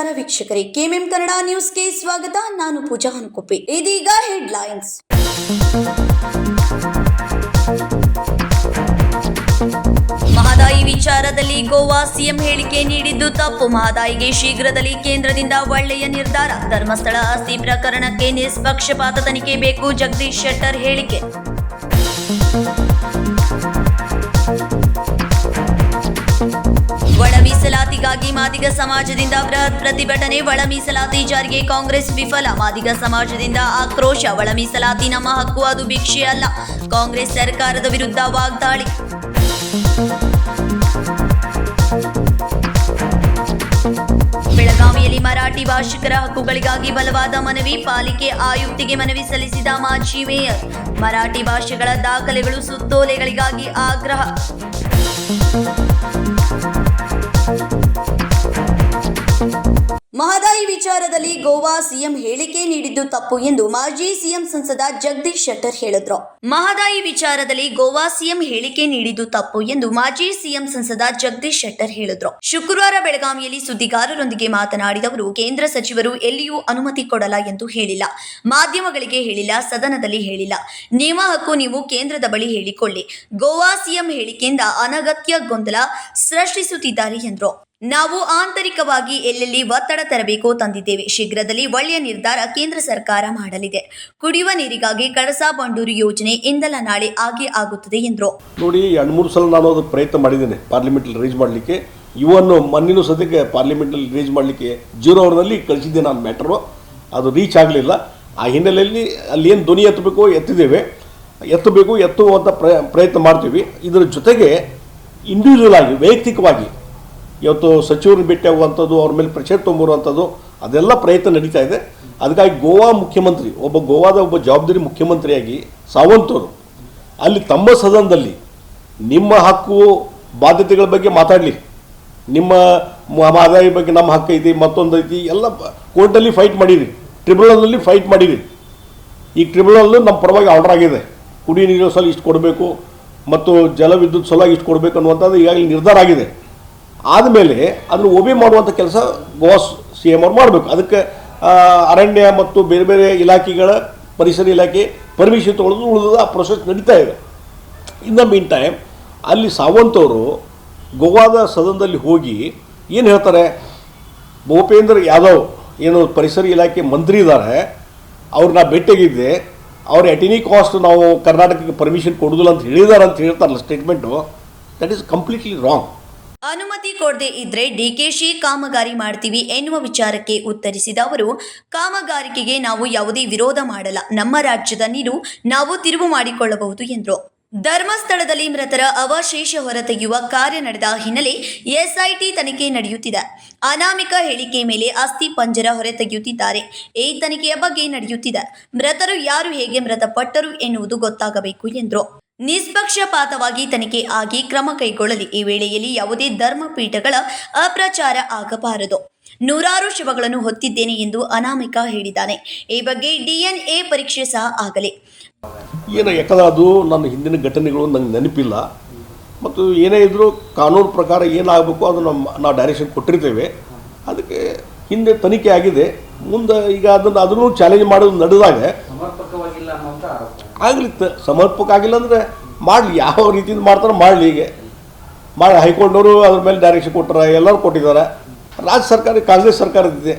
ನಮಸ್ಕಾರ ವೀಕ್ಷಕರೇ, ಕೆಎಂಎಂ ಕನ್ನಡ ನ್ಯೂಸ್ಗೆ ಸ್ವಾಗತ. ನಾನು ಪೂಜಾ ಹನುಕೊಪ್ಪೆ. ಇದೀಗ ಹೆಡ್ಲೈನ್ಸ್. ಮಹದಾಯಿ ವಿಚಾರದಲ್ಲಿ ಗೋವಾ ಸಿಎಂ ಹೇಳಿಕೆ ನೀಡಿದ್ದು ತಪ್ಪು. ಮಹದಾಯಿಗೆ ಶೀಘ್ರದಲ್ಲಿ ಕೇಂದ್ರದಿಂದ ಒಳ್ಳೆಯ ನಿರ್ಧಾರ. ಧರ್ಮಸ್ಥಳ ಆಸ್ತಿ ಪ್ರಕರಣಕ್ಕೆ ನಿಷ್ಪಕ್ಷಪಾತ ತನಿಖೆ ಬೇಕು. ಜಗದೀಶ್ ಶೆಟ್ಟರ್ ಹೇಳಿಕೆ. ಒಳ ಮೀಸಲಾತಿಗಾಗಿ ಮಾದಿಗ ಸಮಾಜದಿಂದ ಬೃಹತ್ ಪ್ರತಿಭಟನೆ. ಒಳ ಮೀಸಲಾತಿ ಜಾರಿಗೆ ಕಾಂಗ್ರೆಸ್ ವಿಫಲ. ಮಾದಿಗ ಸಮಾಜದಿಂದ ಆಕ್ರೋಶ. ಒಳ ಮೀಸಲಾತಿ ನಮ್ಮ ಹಕ್ಕು, ಅದು ಭಿಕ್ಷೆ ಅಲ್ಲ. ಕಾಂಗ್ರೆಸ್ ಸರ್ಕಾರದ ವಿರುದ್ಧ ವಾಗ್ದಾಳಿ. ಬೆಳಗಾವಿಯಲ್ಲಿ ಮರಾಠಿ ಭಾಷಿಕರ ಹಕ್ಕುಗಳಿಗಾಗಿ ಬಲವಾದ ಮನವಿ. ಪಾಲಿಕೆ ಆಯುಕ್ತಿಗೆ ಮನವಿ ಸಲ್ಲಿಸಿದ ಮಾಜಿ ಮೇಯರ್. ಮರಾಠಿ ಭಾಷೆಗಳ ದಾಖಲೆಗಳು, ಸುತ್ತೋಲೆಗಳಿಗಾಗಿ ಆಗ್ರಹ. ಮಹದಾಯಿ ವಿಚಾರದಲ್ಲಿ ಗೋವಾ ಸಿಎಂ ಹೇಳಿಕೆ ನೀಡಿದ್ದು ತಪ್ಪು ಎಂದು ಮಾಜಿ ಸಿಎಂ ಸಂಸದ ಜಗದೀಶ್ ಶೆಟ್ಟರ್ ಹೇಳಿದ್ರು. ಮಹದಾಯಿ ವಿಚಾರದಲ್ಲಿ ಗೋವಾ ಸಿಎಂ ಹೇಳಿಕೆ ನೀಡಿದ್ದು ತಪ್ಪು ಎಂದು ಮಾಜಿ ಸಿಎಂ ಸಂಸದ ಜಗದೀಶ್ ಶೆಟ್ಟರ್ ಹೇಳಿದ್ರು. ಶುಕ್ರವಾರ ಬೆಳಗಾವಿಯಲ್ಲಿ ಸುದ್ದಿಗಾರರೊಂದಿಗೆ ಮಾತನಾಡಿದ ಅವರು, ಕೇಂದ್ರ ಸಚಿವರು ಎಲ್ಲಿಯೂ ಅನುಮತಿ ಕೊಡಲ್ಲ ಎಂದು ಹೇಳಿಲ್ಲ, ಮಾಧ್ಯಮಗಳಿಗೆ ಹೇಳಿಲ್ಲ, ಸದನದಲ್ಲಿ ಹೇಳಿಲ್ಲ. ನಿಮ್ಮ ಹಕ್ಕು, ನೀವು ಕೇಂದ್ರದ ಬಳಿ ಹೇಳಿಕೊಳ್ಳಿ. ಗೋವಾ ಸಿಎಂ ಹೇಳಿಕೆಯಿಂದ ಅನಗತ್ಯ ಗೊಂದಲ ಸೃಷ್ಟಿಸುತ್ತಿದ್ದಾರೆ ಎಂದರು. ನಾವು ಆಂತರಿಕವಾಗಿ ಎಲ್ಲೆಲ್ಲಿ ಒತ್ತಡ ತರಬೇಕೋ ತಂದಿದ್ದೇವೆ. ಶೀಘ್ರದಲ್ಲಿ ಒಳ್ಳೆಯ ನಿರ್ಧಾರ ಕೇಂದ್ರ ಸರ್ಕಾರ ಮಾಡಲಿದೆ. ಕುಡಿಯುವ ನೀರಿಗಾಗಿ ಕಳಸಾ ಬಂಡೂರು ಯೋಜನೆ ಇಂದಲ್ಲ ನಾಳೆ ಆಗುತ್ತದೆ ಎಂದರು. ನೋಡಿ, 2-3 ಸಲ ನಾನು ಅದು ಪ್ರಯತ್ನ ಮಾಡಿದ್ದೇನೆ ಪಾರ್ಲಿಮೆಂಟಲ್ಲಿ ರೇಜ್ ಮಾಡಲಿಕ್ಕೆ. ಇವನ್ನು ಮೊನ್ನಿನ ಸದ್ಯಕ್ಕೆ ಪಾರ್ಲಿಮೆಂಟಲ್ಲಿ ರೇಜ್ ಮಾಡಲಿಕ್ಕೆ 0 ಅವರ್ನಲ್ಲಿ ಕಳಿಸಿದ್ದೆ ನಾನು ಮ್ಯಾಟ್ರು. ಅದು ರೀಚ್ ಆಗಲಿಲ್ಲ. ಆ ಹಿನ್ನೆಲೆಯಲ್ಲಿ ಅಲ್ಲಿ ಏನು ಧ್ವನಿ ಎತ್ತಬೇಕೋ ಎತ್ತುವಂಥ ಪ್ರಯತ್ನ ಮಾಡ್ತೀವಿ. ಇದರ ಜೊತೆಗೆ ಇಂಡಿವಿಜುವಲ್ ಆಗಿ, ವೈಯಕ್ತಿಕವಾಗಿ ಇವತ್ತು ಸಚಿವರು ಭೇಟಿ ಆಗುವಂಥದ್ದು, ಅವ್ರ ಮೇಲೆ ಪ್ರೆಷರ್ ತೊಗೊಂಬರುವಂಥದ್ದು, ಅದೆಲ್ಲ ಪ್ರಯತ್ನ ನಡೀತಾ ಇದೆ. ಅದಕ್ಕಾಗಿ ಗೋವಾ ಮುಖ್ಯಮಂತ್ರಿ, ಗೋವಾದ ಒಬ್ಬ ಜವಾಬ್ದಾರಿ ಮುಖ್ಯಮಂತ್ರಿಯಾಗಿ ಸಾವಂತ್ ಅವರು ಅಲ್ಲಿ ತಮ್ಮ ಸದನದಲ್ಲಿ ನಿಮ್ಮ ಹಕ್ಕು ಬಾಧ್ಯತೆಗಳ ಬಗ್ಗೆ ಮಾತಾಡಲಿ. ನಿಮ್ಮ ಮಹದಾಯಿ ಬಗ್ಗೆ ನಮ್ಮ ಹಕ್ಕು ಐತಿ, ಮತ್ತೊಂದು ಐತಿ, ಎಲ್ಲ ಕೋರ್ಟಲ್ಲಿ ಫೈಟ್ ಮಾಡಿರಿ, ಟ್ರಿಬ್ಯುನಲ್ನಲ್ಲಿ ಫೈಟ್ ಮಾಡಿರಿ. ಈ ಟ್ರಿಬ್ಯುನಲ್ ನಮ್ಮ ಪರವಾಗಿ ಆರ್ಡರ್ ಆಗಿದೆ. ಕುಡಿಯುವ ನೀರಿನ ಸಲ ಇಷ್ಟು ಕೊಡಬೇಕು ಮತ್ತು ಜಲವಿದ್ಯುತ್ ಸಲುವಾಗಿ ಇಷ್ಟು ಕೊಡಬೇಕು ಅನ್ನುವಂಥದ್ದು ಈಗಾಗಲೇ ನಿರ್ಧಾರ ಆಗಿದೆ. ಆದಮೇಲೆ ಅದನ್ನು ಒಬೆ ಮಾಡುವಂಥ ಕೆಲಸ ಗೋವಾ CM ಅವ್ರು ಮಾಡಬೇಕು. ಅದಕ್ಕೆ ಅರಣ್ಯ ಮತ್ತು ಬೇರೆ ಬೇರೆ ಇಲಾಖೆಗಳ, ಪರಿಸರ ಇಲಾಖೆ ಪರ್ಮಿಷನ್ ತೊಗೊಳ್ಳೋದು ಉಳಿದ ಆ ಪ್ರೊಸೆಸ್ ನಡೀತಾ ಇದೆ. ಇನ್ ದ ಮೀನ್ ಟೈಮ್ ಅಲ್ಲಿ ಸಾವಂತ್ ಅವರು ಗೋವಾದ ಸದನದಲ್ಲಿ ಹೋಗಿ ಏನು ಹೇಳ್ತಾರೆ, ಭೂಪೇಂದ್ರ ಯಾದವ್ ಏನು ಪರಿಸರ ಇಲಾಖೆ ಮಂತ್ರಿ ಇದ್ದಾರೆ, ಅವ್ರನ್ನ ಭೇಟಿಯಾಗಿದ್ದೆ, ಅವ್ರು ಎಟ್ ಎನಿ ಕಾಸ್ಟ್ ನಾವು ಕರ್ನಾಟಕಕ್ಕೆ ಪರ್ಮಿಷನ್ ಕೊಡೋದಿಲ್ಲ ಅಂತ ಹೇಳಿದ್ದಾರೆ ಅಂತ ಹೇಳ್ತಾರಲ್ಲ statement. That is completely wrong. ಅನುಮತಿ ಕೊಡದೆ ಇದ್ರೆ ಡಿಕೆಶಿ ಕಾಮಗಾರಿ ಮಾಡ್ತೀವಿ ಎನ್ನುವ ವಿಚಾರಕ್ಕೆ ಉತ್ತರಿಸಿದ ಅವರು, ಕಾಮಗಾರಿಕೆಗೆ ನಾವು ಯಾವುದೇ ವಿರೋಧ ಮಾಡಲ್ಲ. ನಮ್ಮ ರಾಜ್ಯದ ನೀರು ನಾವು ತಿರುವು ಮಾಡಿಕೊಳ್ಳಬಹುದು ಎಂದರು. ಧರ್ಮಸ್ಥಳದಲ್ಲಿ ಮೃತರ ಅವಶೇಷ ಹೊರತೆಗೆಯುವ ಕಾರ್ಯ ನಡೆದ ಹಿನ್ನೆಲೆ SIT ತನಿಖೆ ನಡೆಯುತ್ತಿದೆ. ಅನಾಮಿಕ ಹೇಳಿಕೆ ಮೇಲೆ ಅಸ್ಥಿ ಪಂಜರ ಹೊರತೆಗೆಯುತ್ತಿದ್ದಾರೆ. ಈ ತನಿಖೆಯ ಬಗ್ಗೆ ನಡೆಯುತ್ತಿದೆ. ಮೃತರು ಯಾರು, ಹೇಗೆ ಮೃತಪಟ್ಟರು ಎನ್ನುವುದು ಗೊತ್ತಾಗಬೇಕು ಎಂದರು. ನಿಷ್ಪಕ್ಷಪಾತವಾಗಿ ತನಿಖೆ ಆಗಿ ಕ್ರಮ ಕೈಗೊಳ್ಳಲಿ. ಈ ವೇಳೆಯಲ್ಲಿ ಯಾವುದೇ ಧರ್ಮಪೀಠಗಳ ಅಪ್ರಚಾರ ಆಗಬಾರದು. ನೂರಾರು ಶವಗಳನ್ನು ಹೊತ್ತಿದ್ದೇನೆ ಎಂದು ಅನಾಮಿಕ ಹೇಳಿದ್ದಾನೆ. ಈ ಬಗ್ಗೆ DNA ಪರೀಕ್ಷೆ ಸಹ ಆಗಲಿ. ಯಾಕಂದ್ರೆ ಅದು ನನ್ನ ಹಿಂದಿನ ಘಟನೆಗಳು ನಂಗೆ ನೆನಪಿಲ್ಲ. ಮತ್ತು ಏನೇ ಇದ್ದರೂ ಕಾನೂನು ಪ್ರಕಾರ ಏನಾಗಬೇಕು ಅದು ನಾವು ಡೈರೆಕ್ಷನ್ ಕೊಟ್ಟಿರ್ತೇವೆ. ಅದಕ್ಕೆ ಹಿಂದೆ ತನಿಖೆ ಆಗಿದೆ. ಮುಂದೆ ಈಗ ಅದನ್ನು ಚಾಲೆಂಜ್ ಮಾಡೋದು ನಡೆದಾಗ ಆಗಲಿ, ಸಮರ್ಪಕ ಆಗಿಲ್ಲ ಅಂದರೆ ಮಾಡಲಿ, ಯಾವ ರೀತಿಯಿಂದ ಮಾಡ್ತಾರೆ ಮಾಡಲಿ. ಹೀಗೆ ಮಾಡಿ ಹೈಕೋರ್ಟ್ನವರು ಅದ್ರ ಮೇಲೆ ಡೈರೆಕ್ಷನ್ ಕೊಟ್ಟರೆ, ಎಲ್ಲರೂ ಕೊಟ್ಟಿದ್ದಾರೆ. ರಾಜ್ಯ ಸರ್ಕಾರ, ಕಾಂಗ್ರೆಸ್ ಸರ್ಕಾರದಿದೆ,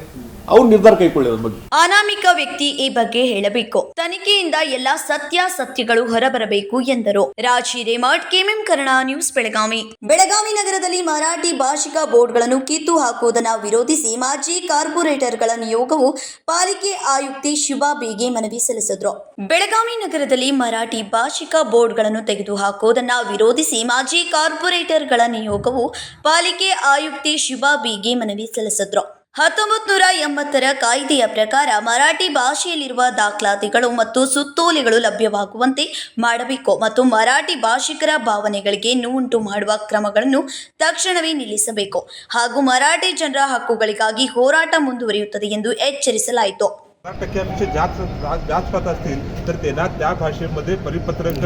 ಅವ್ರು ನಿರ್ಧಾರ ಕೈಗೊಳ್ಳಿ ಅದ್ರ ಬಗ್ಗೆ. ಅನಾಮಿಕ ವ್ಯಕ್ತಿ ಈ ಬಗ್ಗೆ ಹೇಳಬೇಕು. ತನಿಖೆಯಿಂದ ಎಲ್ಲ ಸತ್ಯಾಸತ್ಯಗಳು ಹೊರಬರಬೇಕು ಎಂದರು. Raj Hiremath, KMM Kannada news, Belagavi. ಬೆಳಗಾವಿ ನಗರದಲ್ಲಿ ಮರಾಠಿ ಭಾಷಿಕ ಬೋರ್ಡ್ಗಳನ್ನು ಕಿತ್ತು ಹಾಕುವುದನ್ನು ವಿರೋಧಿಸಿ ಮಾಜಿ ಕಾರ್ಪೊರೇಟರ್ಗಳ ನಿಯೋಗವು ಪಾಲಿಕೆ ಆಯುಕ್ತೆ ಶುಭಾ ಬೇಗೆ ಮನವಿ ಸಲ್ಲಿಸಿದ್ರು. ಬೆಳಗಾವಿ ನಗರದಲ್ಲಿ ಮರಾಠಿ ಭಾಷಿಕ ಬೋರ್ಡ್ಗಳನ್ನು ತೆಗೆದು ಹಾಕುವುದನ್ನು ವಿರೋಧಿಸಿ ಮಾಜಿ ಕಾರ್ಪೊರೇಟರ್ಗಳ ನಿಯೋಗವು ಪಾಲಿಕೆ ಆಯುಕ್ತೆ ಶುಭಾ ಬೇಗೆ ಮನವಿ ಸಲ್ಲಿಸಿದ್ರು. 1980ರ ಕಾಯ್ದೆಯ ಪ್ರಕಾರ ಮರಾಠಿ ಭಾಷೆಯಲ್ಲಿರುವ ದಾಖಲಾತಿಗಳು ಮತ್ತು ಸುತ್ತೋಲೆಗಳು ಲಭ್ಯವಾಗುವಂತೆ ಮಾಡಬೇಕು ಮತ್ತು ಮರಾಠಿ ಭಾಷಿಕರ ಭಾವನೆಗಳಿಗೆ ನೋವುಂಟು ಮಾಡುವ ಕ್ರಮಗಳನ್ನು ತಕ್ಷಣವೇ ನಿಲ್ಲಿಸಬೇಕು ಹಾಗೂ ಮರಾಠಿ ಜನರ ಹಕ್ಕುಗಳಿಗಾಗಿ ಹೋರಾಟ ಮುಂದುವರಿಯುತ್ತದೆ ಎಂದು ಎಚ್ಚರಿಸಲಾಯಿತು. टक्क्यांपेक्षा जास्त पात असतील तर त्यांना त्या भाषेमध्ये परिपत्रक,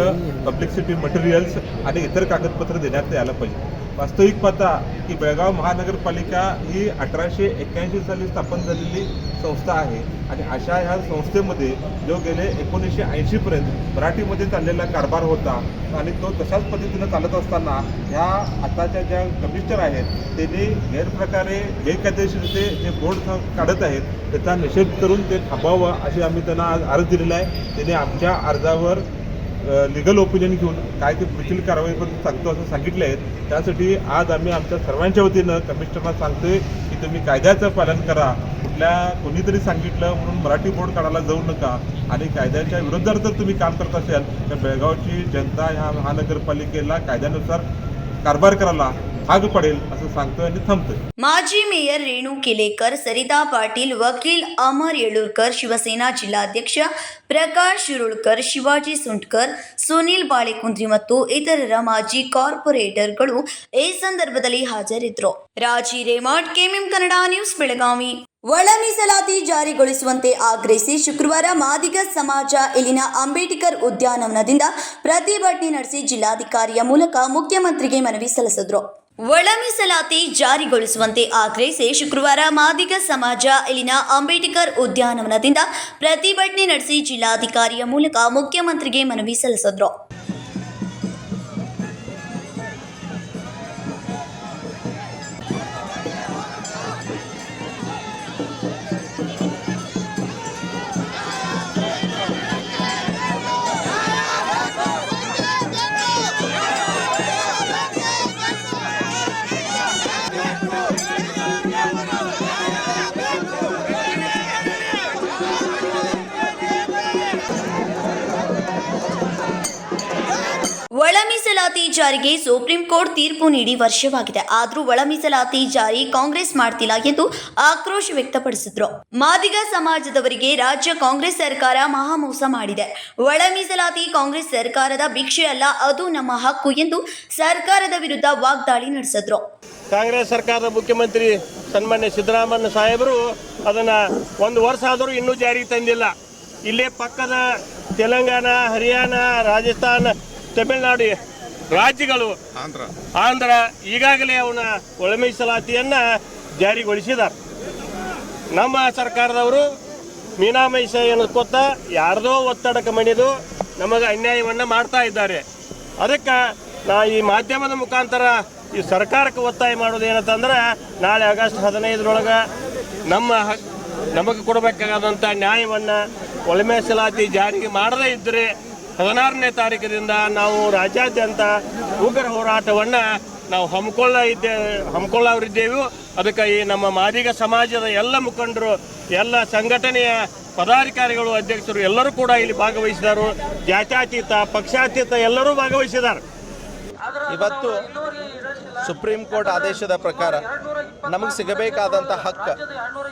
पब्लिसिटी मटेरियल्स आणि इतर कागदपत्र देण्यात यायला पाहिजे. वास्तविक पाहता की बेळगाव महानगरपालिका ही 1881 साली स्थापन झालेली संस्था आहे आणि अशा ह्या संस्थेमध्ये जो गेले 1980पर्यंत मराठीमध्ये चाललेला कारभार होता आणि तो तशाच पद्धतीनं चालत असताना ह्या आताच्या ज्या कमिशनर आहेत त्यांनी गैरप्रकारे बेकायदेशीर जे बोर्ड काढत आहेत त्याचा निषेध करून ते थांबावं अशी आम्ही त्यांना आज अर्ज दिलेला आहे. त्यांनी आमच्या अर्जावर लिगल ओपिनियन घेऊन काय ते पुढील कारवाईपर्यंत सांगतो असं सांगितले आहेत. त्यासाठी आज आम्ही आमच्या सर्वांच्या वतीनं कमिशनरला सांगतोय की तुम्ही कायद्याचं पालन करा. कोणीतरी सांगितलं म्हणून मराठी बोर्ड काढायला जाऊ नका आणि कायद्याच्या विरोधात जर तुम्ही काम करत असाल तर बेळगावची जनता ह्या महानगरपालिकेला कायद्यानुसार कारभार करायला भाग पडेल असं सांगतोय आणि थांबतोय. ಮಾಜಿ ಮೇಯರ್ ರೇಣು ಕಿಲೇಕರ್, ಸರಿತಾ ಪಾಟೀಲ್, ವಕೀಲ್ ಅಮರ್ ಯಳೂರ್ಕರ್, ಶಿವಸೇನಾ ಜಿಲ್ಲಾಧ್ಯಕ್ಷ ಪ್ರಕಾಶ್ ಶಿರುಳ್ಕರ್, ಶಿವಾಜಿ ಸುಂಟ್ಕರ್, ಸುನೀಲ್ ಬಾಳೆಕುಂದ್ರಿ ಮತ್ತು ಇತರರ ಮಾಜಿ ಕಾರ್ಪೊರೇಟರ್ಗಳು ಈ ಸಂದರ್ಭದಲ್ಲಿ ಹಾಜರಿದ್ದರು. ರಾಜಿ ರೇಮಾಡ್, ಕೆಎಂಎಂ ಕನ್ನಡ ನ್ಯೂಸ್, ಬೆಳಗಾವಿ. ಒಳ ಮೀಸಲಾತಿ ಜಾರಿಗೊಳಿಸುವಂತೆ ಆಗ್ರಹಿಸಿ ಶುಕ್ರವಾರ ಮಾದಿಗ ಸಮಾಜ ಇಲ್ಲಿನ ಅಂಬೇಡ್ಕರ್ ಉದ್ಯಾನವನದಿಂದ ಪ್ರತಿಭಟನೆ ನಡೆಸಿ ಜಿಲ್ಲಾಧಿಕಾರಿಯ ಮೂಲಕ ಮುಖ್ಯಮಂತ್ರಿಗೆ ಮನವಿ ಸಲ್ಲಿಸಿದರು. ಒಳ ಮೀಸಲಾತಿ ಜಾರಿಗೊಳಿಸುವಂತೆ ಆಗ್ರಹಿಸಿ ಶುಕ್ರವಾರ ಮಾದಿಗ ಸಮಾಜ ಇಲ್ಲಿನ ಅಂಬೇಡ್ಕರ್ ಉದ್ಯಾನವನದಿಂದ ಪ್ರತಿಭಟನೆ ನಡೆಸಿ ಜಿಲ್ಲಾಧಿಕಾರಿಯ ಮೂಲಕ ಮುಖ್ಯಮಂತ್ರಿಗೆ ಮನವಿ ಸಲ್ಲಿಸಿದರು. ಒಳ ಮೀಸಲಾತಿ ಜಾರಿಗೆ ಸುಪ್ರೀಂ ಕೋರ್ಟ್ ತೀರ್ಪು ನೀಡಿ ವರ್ಷವಾಗಿದೆ. ಆದರೂ ಒಳ ಮೀಸಲಾತಿ ಜಾರಿ ಕಾಂಗ್ರೆಸ್ ಮಾಡ್ತಿಲ್ಲ ಎಂದು ಆಕ್ರೋಶ ವ್ಯಕ್ತಪಡಿಸಿದ್ರು. ಮಾದಿಗ ಸಮಾಜದವರಿಗೆ ರಾಜ್ಯ ಕಾಂಗ್ರೆಸ್ ಸರ್ಕಾರ ಮಹಾ ಮೋಸ ಮಾಡಿದೆ. ಒಳ ಮೀಸಲಾತಿ ಕಾಂಗ್ರೆಸ್ ಸರ್ಕಾರದ ಭಿಕ್ಷೆ ಅಲ್ಲ, ಅದು ನಮ್ಮ ಹಕ್ಕು ಎಂದು ಸರ್ಕಾರದ ವಿರುದ್ಧ ವಾಗ್ದಾಳಿ ನಡೆಸಿದ್ರು. ಕಾಂಗ್ರೆಸ್ ಸರ್ಕಾರದ ಮುಖ್ಯಮಂತ್ರಿ ಸನ್ಮಾನ್ಯ ಸಿದ್ದರಾಮಯ್ಯ ಸಾಹೇಬರು ಅದನ್ನು 1 ವರ್ಷ ಆದರೂ ಇನ್ನೂ ಜಾರಿಗೆ ತಂದಿಲ್ಲ. ಇಲ್ಲೇ ಪಕ್ಕದ ತೆಲಂಗಾಣ, ಹರಿಯಾಣ, ರಾಜಸ್ಥಾನ, ತಮಿಳುನಾಡು ರಾಜ್ಯಗಳು, ಆಂಧ್ರ ಈಗಾಗಲೇ ಅವನ ಒಳ ಮೀಸಲಾತಿಯನ್ನು ಜಾರಿಗೊಳಿಸಿದ್ದಾರೆ. ನಮ್ಮ ಸರ್ಕಾರದವರು ಮೀನಾಮೈಷ ಎನ್ನುತ್ತ ಯಾರದೋ ಒತ್ತಡಕ್ಕೆ ಮಣಿದು ನಮಗೆ ಅನ್ಯಾಯವನ್ನು ಮಾಡ್ತಾ ಇದ್ದಾರೆ. ಅದಕ್ಕೆ ನಾ ಈ ಮಾಧ್ಯಮದ ಮುಖಾಂತರ ಈ ಸರ್ಕಾರಕ್ಕೆ ಒತ್ತಾಯ ಮಾಡೋದು ಏನಂತಂದ್ರೆ, ನಾಳೆ ಆಗಸ್ಟ್ 15ರೊಳಗೆ ನಮಗೆ ಕೊಡಬೇಕಾದಂಥ ನ್ಯಾಯವನ್ನು ಒಳ ಮೀಸಲಾತಿ ಜಾರಿಗೆ ಮಾಡದೇ ಇದ್ದರೆ 16ನೇ ತಾರೀಕಿನಿಂದ ನಾವು ರಾಜ್ಯಾದ್ಯಂತ ಉಗ್ರ ಹೋರಾಟವನ್ನು ನಾವು ಹಮ್ಮಿಕೊಳ್ಳವರಿದ್ದೇವೆ. ಅದಕ್ಕೆ ಈ ನಮ್ಮ ಮಾದಿಗ ಸಮಾಜದ ಎಲ್ಲ ಮುಖಂಡರು, ಎಲ್ಲ ಸಂಘಟನೆಯ ಪದಾಧಿಕಾರಿಗಳು, ಅಧ್ಯಕ್ಷರು ಎಲ್ಲರೂ ಕೂಡ ಇಲ್ಲಿ ಭಾಗವಹಿಸಿದರು. ಜಾತ್ಯತೀತ, ಪಕ್ಷಾತೀತ ಎಲ್ಲರೂ ಭಾಗವಹಿಸಿದ್ದಾರೆ. ಇವತ್ತು ಸುಪ್ರೀಂ ಕೋರ್ಟ್ ಆದೇಶದ ಪ್ರಕಾರ ನಮಗೆ ಸಿಗಬೇಕಾದಂಥ ಹಕ್ಕು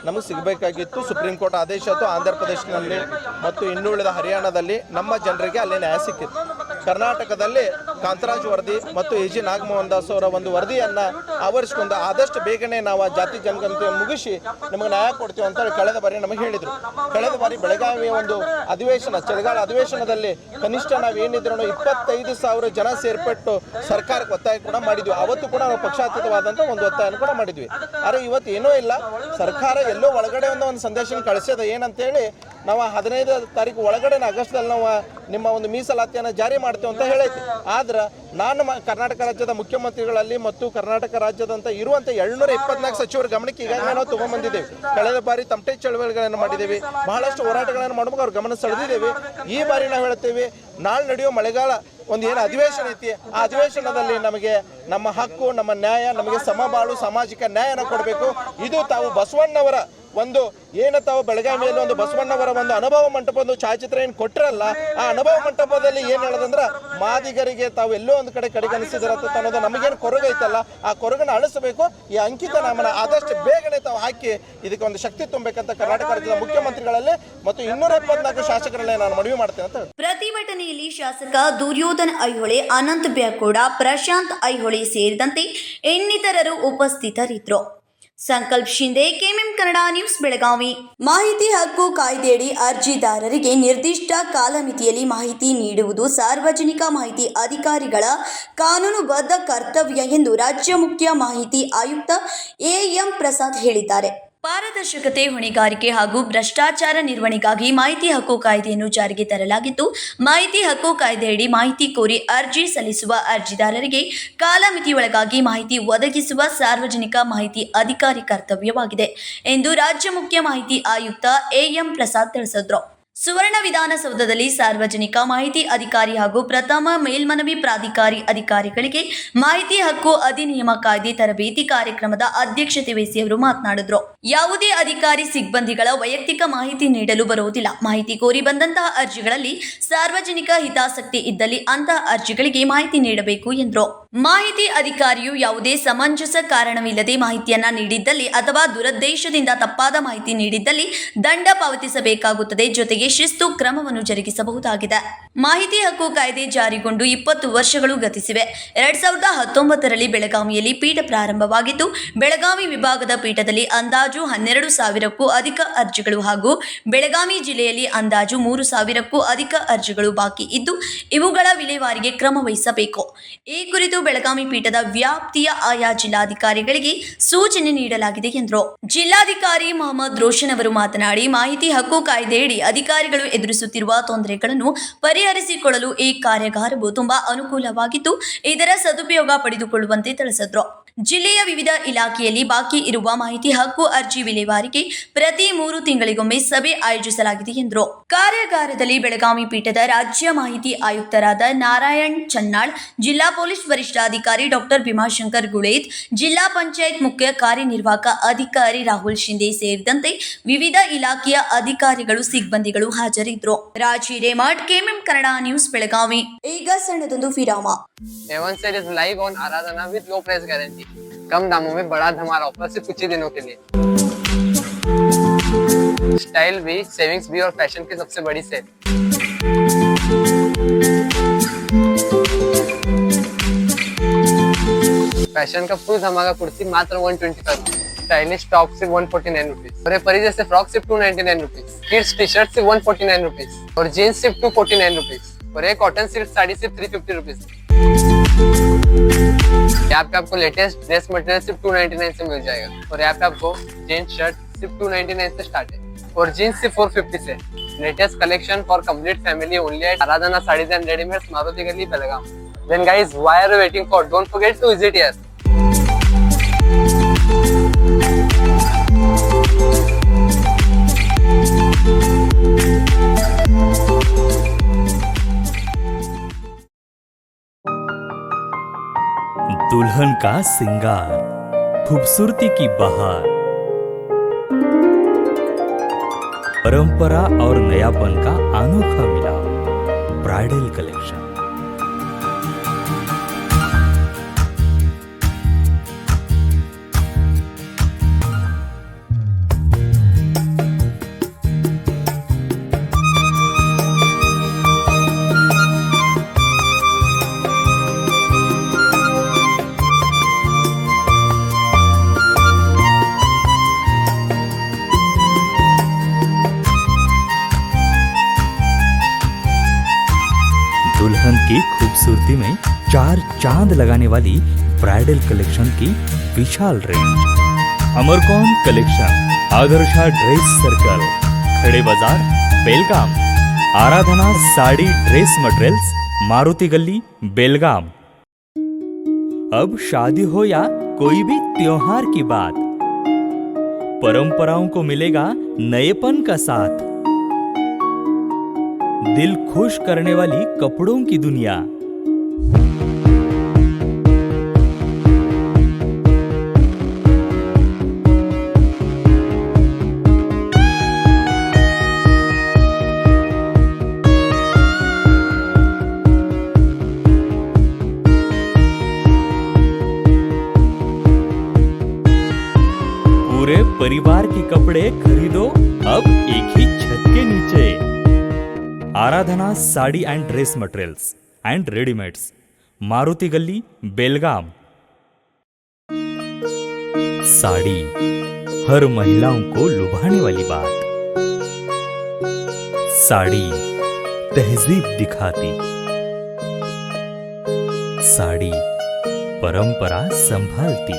ನಮಗೆ ಸಿಗಬೇಕಾಗಿತ್ತು. ಸುಪ್ರೀಂ ಕೋರ್ಟ್ ಆದೇಶ ಆಯಿತು. ಆಂಧ್ರ ಪ್ರದೇಶದಲ್ಲಿ ಮತ್ತು ಇನ್ನುಳಿದ ಹರಿಯಾಣದಲ್ಲಿ ನಮ್ಮ ಜನರಿಗೆ ಅಲ್ಲಿ ನ್ಯಾಯ ಸಿಕ್ಕಿತ್ತು. ಕರ್ನಾಟಕದಲ್ಲಿ ಕಾಂತರಾಜ್ ವರದಿ ಮತ್ತು ಎ ಜಿ ನಾಗಮೋಹನ್ ದಾಸ್ ಅವರ ಒಂದು ವರದಿಯನ್ನು ಆವರಿಸಿಕೊಂಡು ಆದಷ್ಟು ಬೇಗನೆ ನಾವು ಆ ಜಾತಿ ಜನಗಣತಿ ಮುಗಿಸಿ ನಿಮಗೆ ನ್ಯಾಯ ಕೊಡ್ತೀವಿ ಅಂತೇಳಿ ಕಳೆದ ಬಾರಿ ನಮಗೆ ಹೇಳಿದರು. ಕಳೆದ ಬಾರಿ ಬೆಳಗಾವಿಯ ಒಂದು ಅಧಿವೇಶನ, ಚಳಿಗಾಲ ಅಧಿವೇಶನದಲ್ಲಿ ಕನಿಷ್ಠ ನಾವು ಏನಿದ್ರು 25,000 ಜನ ಸೇರ್ಪಟ್ಟು ಸರ್ಕಾರಕ್ಕೆ ಒತ್ತಾಯ ಕೂಡ ಮಾಡಿದ್ವಿ. ಅವತ್ತು ಕೂಡ ನಾವು ಪಕ್ಷಾತೀತವಾದಂಥ ಒಂದು ಒತ್ತಾಯನ ಕೂಡ ಮಾಡಿದ್ವಿ. ಆದರೆ ಇವತ್ತು ಏನೂ ಇಲ್ಲ. ಸರ್ಕಾರ ಎಲ್ಲೋ ಒಳಗಡೆ ಒಂದು ಸಂದೇಶ ಕಳಿಸ್ಯದ ಏನಂತೇಳಿ, ನಾವು 15 ತಾರೀಕು ಒಳಗಡೆ ಆಗಸ್ಟ್ದಲ್ಲಿ ನಾವು ನಿಮ್ಮ ಒಂದು ಮೀಸಲಾತಿಯನ್ನು ಜಾರಿ ಮಾಡ್ತೇವೆ ಅಂತ ಹೇಳೈತಿ. ಆದ್ರೆ ನಾನು ಕರ್ನಾಟಕ ರಾಜ್ಯದ ಮುಖ್ಯಮಂತ್ರಿಗಳಲ್ಲಿ ಮತ್ತು ಕರ್ನಾಟಕ ರಾಜ್ಯದಂತ ಇರುವಂಥ 724 ಸಚಿವರ ಗಮನಕ್ಕೆ ಈಗಾಗಲೇ ನಾವು ತೊಗೊಂಡ್ಬಂದಿದ್ದೇವೆ. ಕಳೆದ ಬಾರಿ ತಮಟೆ ಚಳವಳಿಗಳನ್ನು ಮಾಡಿದ್ದೇವೆ, ಬಹಳಷ್ಟು ಹೋರಾಟಗಳನ್ನು ಮಾಡುವಾಗ ಅವ್ರ ಗಮನ ಸೆಳೆದಿದ್ದೇವೆ. ಈ ಬಾರಿ ನಾವು ಹೇಳ್ತೇವೆ, ನಾಳೆ ನಡೆಯೋ ಮಳೆಗಾಲ ಒಂದು ಏನು ಅಧಿವೇಶನ ಐತಿ, ಆ ಅಧಿವೇಶನದಲ್ಲಿ ನಮಗೆ ನಮ್ಮ ಹಕ್ಕು, ನಮ್ಮ ನ್ಯಾಯ, ನಮಗೆ ಸಮಬಾಳು ಸಾಮಾಜಿಕ ನ್ಯಾಯನ ಕೊಡಬೇಕು. ಇದು ತಾವು ಬಸವಣ್ಣವರ ಒಂದು ಏನು ತಾವು ಬೆಳಗಾವಿಯಲ್ಲಿ ಒಂದು ಬಸವಣ್ಣವರ ಒಂದು ಅನುಭವ ಮಂಟಪ ಒಂದು ಛಾಯಾಚಿತ್ರ ಏನು ಕೊಟ್ಟಿರಲ್ಲ, ಆ ಅನುಭವ ಮಂಟಪದಲ್ಲಿ ಏನು ಹೇಳೋದಂದ್ರೆ ಮಾದಿಗರಿಗೆ ತಾವು ಎಲ್ಲೋ ಒಂದು ಕಡೆ ಕಡೆಗಣಿಸಿದಿರತ್ತ ಅನ್ನೋದು ನಮಗೇನು ಕೊರಗೈತಲ್ಲ, ಆ ಕೊರಗನ್ನು ಅಳಿಸಬೇಕು. ಈ ಅಂಕಿತ ನಾಮನ ಆದಷ್ಟು ಬೇಗನೆ ತಾವು ಹಾಕಿ ಇದಕ್ಕೆ ಒಂದು ಶಕ್ತಿ ತುಂಬಬೇಕಂತ ಕರ್ನಾಟಕ ರಾಜ್ಯದ ಮುಖ್ಯಮಂತ್ರಿಗಳಲ್ಲಿ ಮತ್ತು 274 ಶಾಸಕರಲ್ಲೇ ನಾನು ಮನವಿ ಮಾಡ್ತೇನೆ ಅಂತ. ಪ್ರತಿಭಟನೆಯಲ್ಲಿ ಶಾಸಕ ದುರ್ಯೋಧನ ಐಹೊಳೆ, ಅನಂತ ಬ್ಯಾಕೋಡ, ಪ್ರಶಾಂತ್ ಐಹೊಳೆ ಸೇರಿದಂತೆ ಇನ್ನಿತರರು ಉಪಸ್ಥಿತರಿದ್ದರು. ಸಂಕಲ್ಪ ಶಿಂದೆ, ಕೆಎಂಎಂ ಕನ್ನಡ ನ್ಯೂಸ್ ಬೆಳಗಾವಿ. ಮಾಹಿತಿ ಹಕ್ಕು ಕಾಯ್ದೆಯಡಿ ಅರ್ಜಿದಾರರಿಗೆ ನಿರ್ದಿಷ್ಟ ಕಾಲಮಿತಿಯಲ್ಲಿ ಮಾಹಿತಿ ನೀಡುವುದು ಸಾರ್ವಜನಿಕ ಮಾಹಿತಿ ಅಧಿಕಾರಿಗಳ ಕಾನೂನುಬದ್ಧ ಕರ್ತವ್ಯ ಎಂದು ರಾಜ್ಯ ಮುಖ್ಯ ಮಾಹಿತಿ ಆಯುಕ್ತ ಎಎಂ ಪ್ರಸಾದ್ ಹೇಳಿದ್ದಾರೆ. ಪಾರದರ್ಶಕತೆ, ಹೊಣೆಗಾರಿಕೆ ಹಾಗೂ ಭ್ರಷ್ಟಾಚಾರ ನಿರ್ವಹಣೆಗಾಗಿ ಮಾಹಿತಿ ಹಕ್ಕು ಕಾಯ್ದೆಯನ್ನು ಜಾರಿಗೆ ತರಲಾಗಿದ್ದು, ಮಾಹಿತಿ ಹಕ್ಕು ಕಾಯ್ದೆಯಡಿ ಮಾಹಿತಿ ಕೋರಿ ಅರ್ಜಿ ಸಲ್ಲಿಸುವ ಅರ್ಜಿದಾರರಿಗೆ ಕಾಲಮಿತಿಯೊಳಗಾಗಿ ಮಾಹಿತಿ ಒದಗಿಸುವ ಸಾರ್ವಜನಿಕ ಮಾಹಿತಿ ಅಧಿಕಾರಿ ಕರ್ತವ್ಯವಾಗಿದೆ ಎಂದು ರಾಜ್ಯ ಮುಖ್ಯ ಮಾಹಿತಿ ಆಯುಕ್ತ ಎಎಂ ಪ್ರಸಾದ್ ತಿಳಿಸಿದರು. ಸುವರ್ಣ ವಿಧಾನಸೌಧದಲ್ಲಿ ಸಾರ್ವಜನಿಕ ಮಾಹಿತಿ ಅಧಿಕಾರಿ ಹಾಗೂ ಪ್ರಥಮ ಮೇಲ್ಮನವಿ ಪ್ರಾಧಿಕಾರಿ ಅಧಿಕಾರಿಗಳಿಗೆ ಮಾಹಿತಿ ಹಕ್ಕು ಅಧಿನಿಯಮ ಕಾಯ್ದೆ ತರಬೇತಿ ಕಾರ್ಯಕ್ರಮದ ಅಧ್ಯಕ್ಷತೆ ವಹಿಸಿ ಅವರು ಮಾತನಾಡಿದರು. ಯಾವುದೇ ಅಧಿಕಾರಿ ಸಿಬ್ಬಂದಿಗಳ ವೈಯಕ್ತಿಕ ಮಾಹಿತಿ ನೀಡಲು ಬರುವುದಿಲ್ಲ. ಮಾಹಿತಿ ಕೋರಿ ಬಂದಂತಹ ಅರ್ಜಿಗಳಲ್ಲಿ ಸಾರ್ವಜನಿಕ ಹಿತಾಸಕ್ತಿ ಇದ್ದಲ್ಲಿ ಅಂತಹ ಅರ್ಜಿಗಳಿಗೆ ಮಾಹಿತಿ ನೀಡಬೇಕು ಎಂದರು. ಮಾಹಿತಿ ಅಧಿಕಾರಿಯು ಯಾವುದೇ ಸಮಂಜಸ ಕಾರಣವಿಲ್ಲದೆ ಮಾಹಿತಿಯನ್ನ ನೀಡಿದ್ದಲ್ಲಿ ಅಥವಾ ದುರುದ್ದೇಶದಿಂದ ತಪ್ಪಾದ ಮಾಹಿತಿ ನೀಡಿದ್ದಲ್ಲಿ ದಂಡ ಪಾವತಿಸಬೇಕಾಗುತ್ತದೆ. ಜೊತೆಗೆ ಶಿಸ್ತು ಕ್ರಮವನ್ನು ಜರುಗಿಸಬಹುದಾಗಿದೆ. ಮಾಹಿತಿ ಹಕ್ಕು ಕಾಯ್ದೆ ಜಾರಿಗೊಂಡು 20 ವರ್ಷಗಳು ಗತಿಸಿವೆ. 2019ರಲ್ಲಿ ಬೆಳಗಾವಿಯಲ್ಲಿ ಪೀಠ ಪ್ರಾರಂಭವಾಗಿದ್ದು, ಬೆಳಗಾವಿ ವಿಭಾಗದ ಪೀಠದಲ್ಲಿ ಅಂದಾಜು 12,000ಕ್ಕೂ ಅಧಿಕ ಅರ್ಜಿಗಳು ಹಾಗೂ ಬೆಳಗಾವಿ ಜಿಲ್ಲೆಯಲ್ಲಿ ಅಂದಾಜು 3,000ಕ್ಕೂ ಅಧಿಕ ಅರ್ಜಿಗಳು ಬಾಕಿ ಇದ್ದು, ಇವುಗಳ ವಿಲೇವಾರಿಗೆ ಕ್ರಮ ವಹಿಸಬೇಕು. ಈ ಕುರಿತು ಬೆಳಗಾವಿ ಪೀಠದ ವ್ಯಾಪ್ತಿಯ ಆಯಾ ಜಿಲ್ಲಾಧಿಕಾರಿಗಳಿಗೆ ಸೂಚನೆ ನೀಡಲಾಗಿದೆ ಎಂದರು. ಜಿಲ್ಲಾಧಿಕಾರಿ ಮೊಹಮ್ಮದ್ ರೋಷನ್ ಅವರು ಮಾತನಾಡಿ, ಮಾಹಿತಿ ಹಕ್ಕು ಕಾಯ್ದೆಯಡಿ ಅಧಿಕಾರಿಗಳು ಎದುರಿಸುತ್ತಿರುವ ತೊಂದರೆಗಳನ್ನು ಪರಿಹರಿಸಿಕೊಳ್ಳಲು ಈ ಕಾರ್ಯಾಗಾರವು ತುಂಬಾ ಅನುಕೂಲವಾಗಿದ್ದು, ಇದರ ಸದುಪಯೋಗ ಪಡೆದುಕೊಳ್ಳುವಂತೆ ತಿಳಿಸಿದರು. ಜಿಲ್ಲೆಯ ವಿವಿಧ ಇಲಾಖೆಯಲ್ಲಿ ಬಾಕಿ ಇರುವ ಮಾಹಿತಿ ಹಕ್ಕು ಅರ್ಜಿ ವಿಲೇವಾರಿಗೆ ಪ್ರತಿ 3 ತಿಂಗಳಿಗೊಮ್ಮೆ ಸಭೆ ಆಯೋಜಿಸಲಾಗಿದೆ ಎಂದರು. ಕಾರ್ಯಾಗಾರದಲ್ಲಿ ಬೆಳಗಾವಿ ಪೀಠದ ರಾಜ್ಯ ಮಾಹಿತಿ ಆಯುಕ್ತರಾದ ನಾರಾಯಣ್ ಚನ್ನಾಳ್, ಜಿಲ್ಲಾ ಪೊಲೀಸ್ ವರಿಷ್ಠಾಧಿಕಾರಿ ಡಾಕ್ಟರ್ ಭೀಮಾಶಂಕರ್ ಗುಳೇತ್, ಜಿಲ್ಲಾ ಪಂಚಾಯತ್ ಮುಖ್ಯ ಕಾರ್ಯನಿರ್ವಾಹಕ ಅಧಿಕಾರಿ ರಾಹುಲ್ ಶಿಂದೆ ಸೇರಿದಂತೆ ವಿವಿಧ ಇಲಾಖೆಯ ಅಧಿಕಾರಿಗಳು, ಸಿಬ್ಬಂದಿಗಳು ಹಾಜರಿದ್ದರು. Raj Hiremath, KMM Kannada news Belagavi. ಈಗ ಸಣ್ಣದೊಂದು ವಿರಾಮ. A1 Cell is live on Aradhana with low price guarantee. कम दामों में बड़ा धमाल ऑफर सिर्फ कुछ ही दिनों के लिए. स्टाइल भी, सेविंग्स भी और फैशन की सबसे बड़ी सेल. फैशन का फुल धमाका कुर्ती मात्र 125, स्टाइलिश टॉप सिर्फ 149 रुपीज और ये परी जैसे फ्रॉक सिर्फ 299 रुपीज, किड्स टी शर्ट सिर्फ 149 रुपीज और जीन्स सिर्फ 249 रुपीज और ये कॉटन सिल्क साड़ी सिर्फ 350 रुपीज. यहाँ पे आपको लेटेस्ट ड्रेस मटेरियल सिर्फ 299 से मिल जाएगा और यहाँ पे आपको जीन्स शर्ट सिर्फ 299 से स्टार्ट है और जीन्स सिर्फ 450 से. Latest collection for complete family only at Aradhana saris and readymades, Maruti Gali, Belgaum. Then guys, why are you waiting for? Don't forget to visit here. दुल्हन का सिंगार, खूबसूरती की बहार, परंपरा और नयापन का अनोखा मिलाप, ब्राइडल कलेक्शन. दुल्हन की खूबसूरती में 4 चांद लगाने वाली ब्राइडल कलेक्शन की विशाल रेंज. अमरकौन collection, Adarsha dress circle, Khade Bazar, Belgaum. Aradhana sari dress materials, Maruti Gali, Belgaum. अब शादी हो या कोई भी त्योहार की बात, परंपराओं को मिलेगा नएपन का साथ. दिल खुश करने वाली कपड़ों की दुनिया. पूरे परिवार के कपड़े खरीदो अब एक ही छत के नीचे. Aradhana sari and dress materials and readymades, Maruti Gali, Belgaum. Sari हर महिलाओं को लुभाने वाली बात। साड़ी तहजीब दिखाती, साड़ी परंपरा संभालती।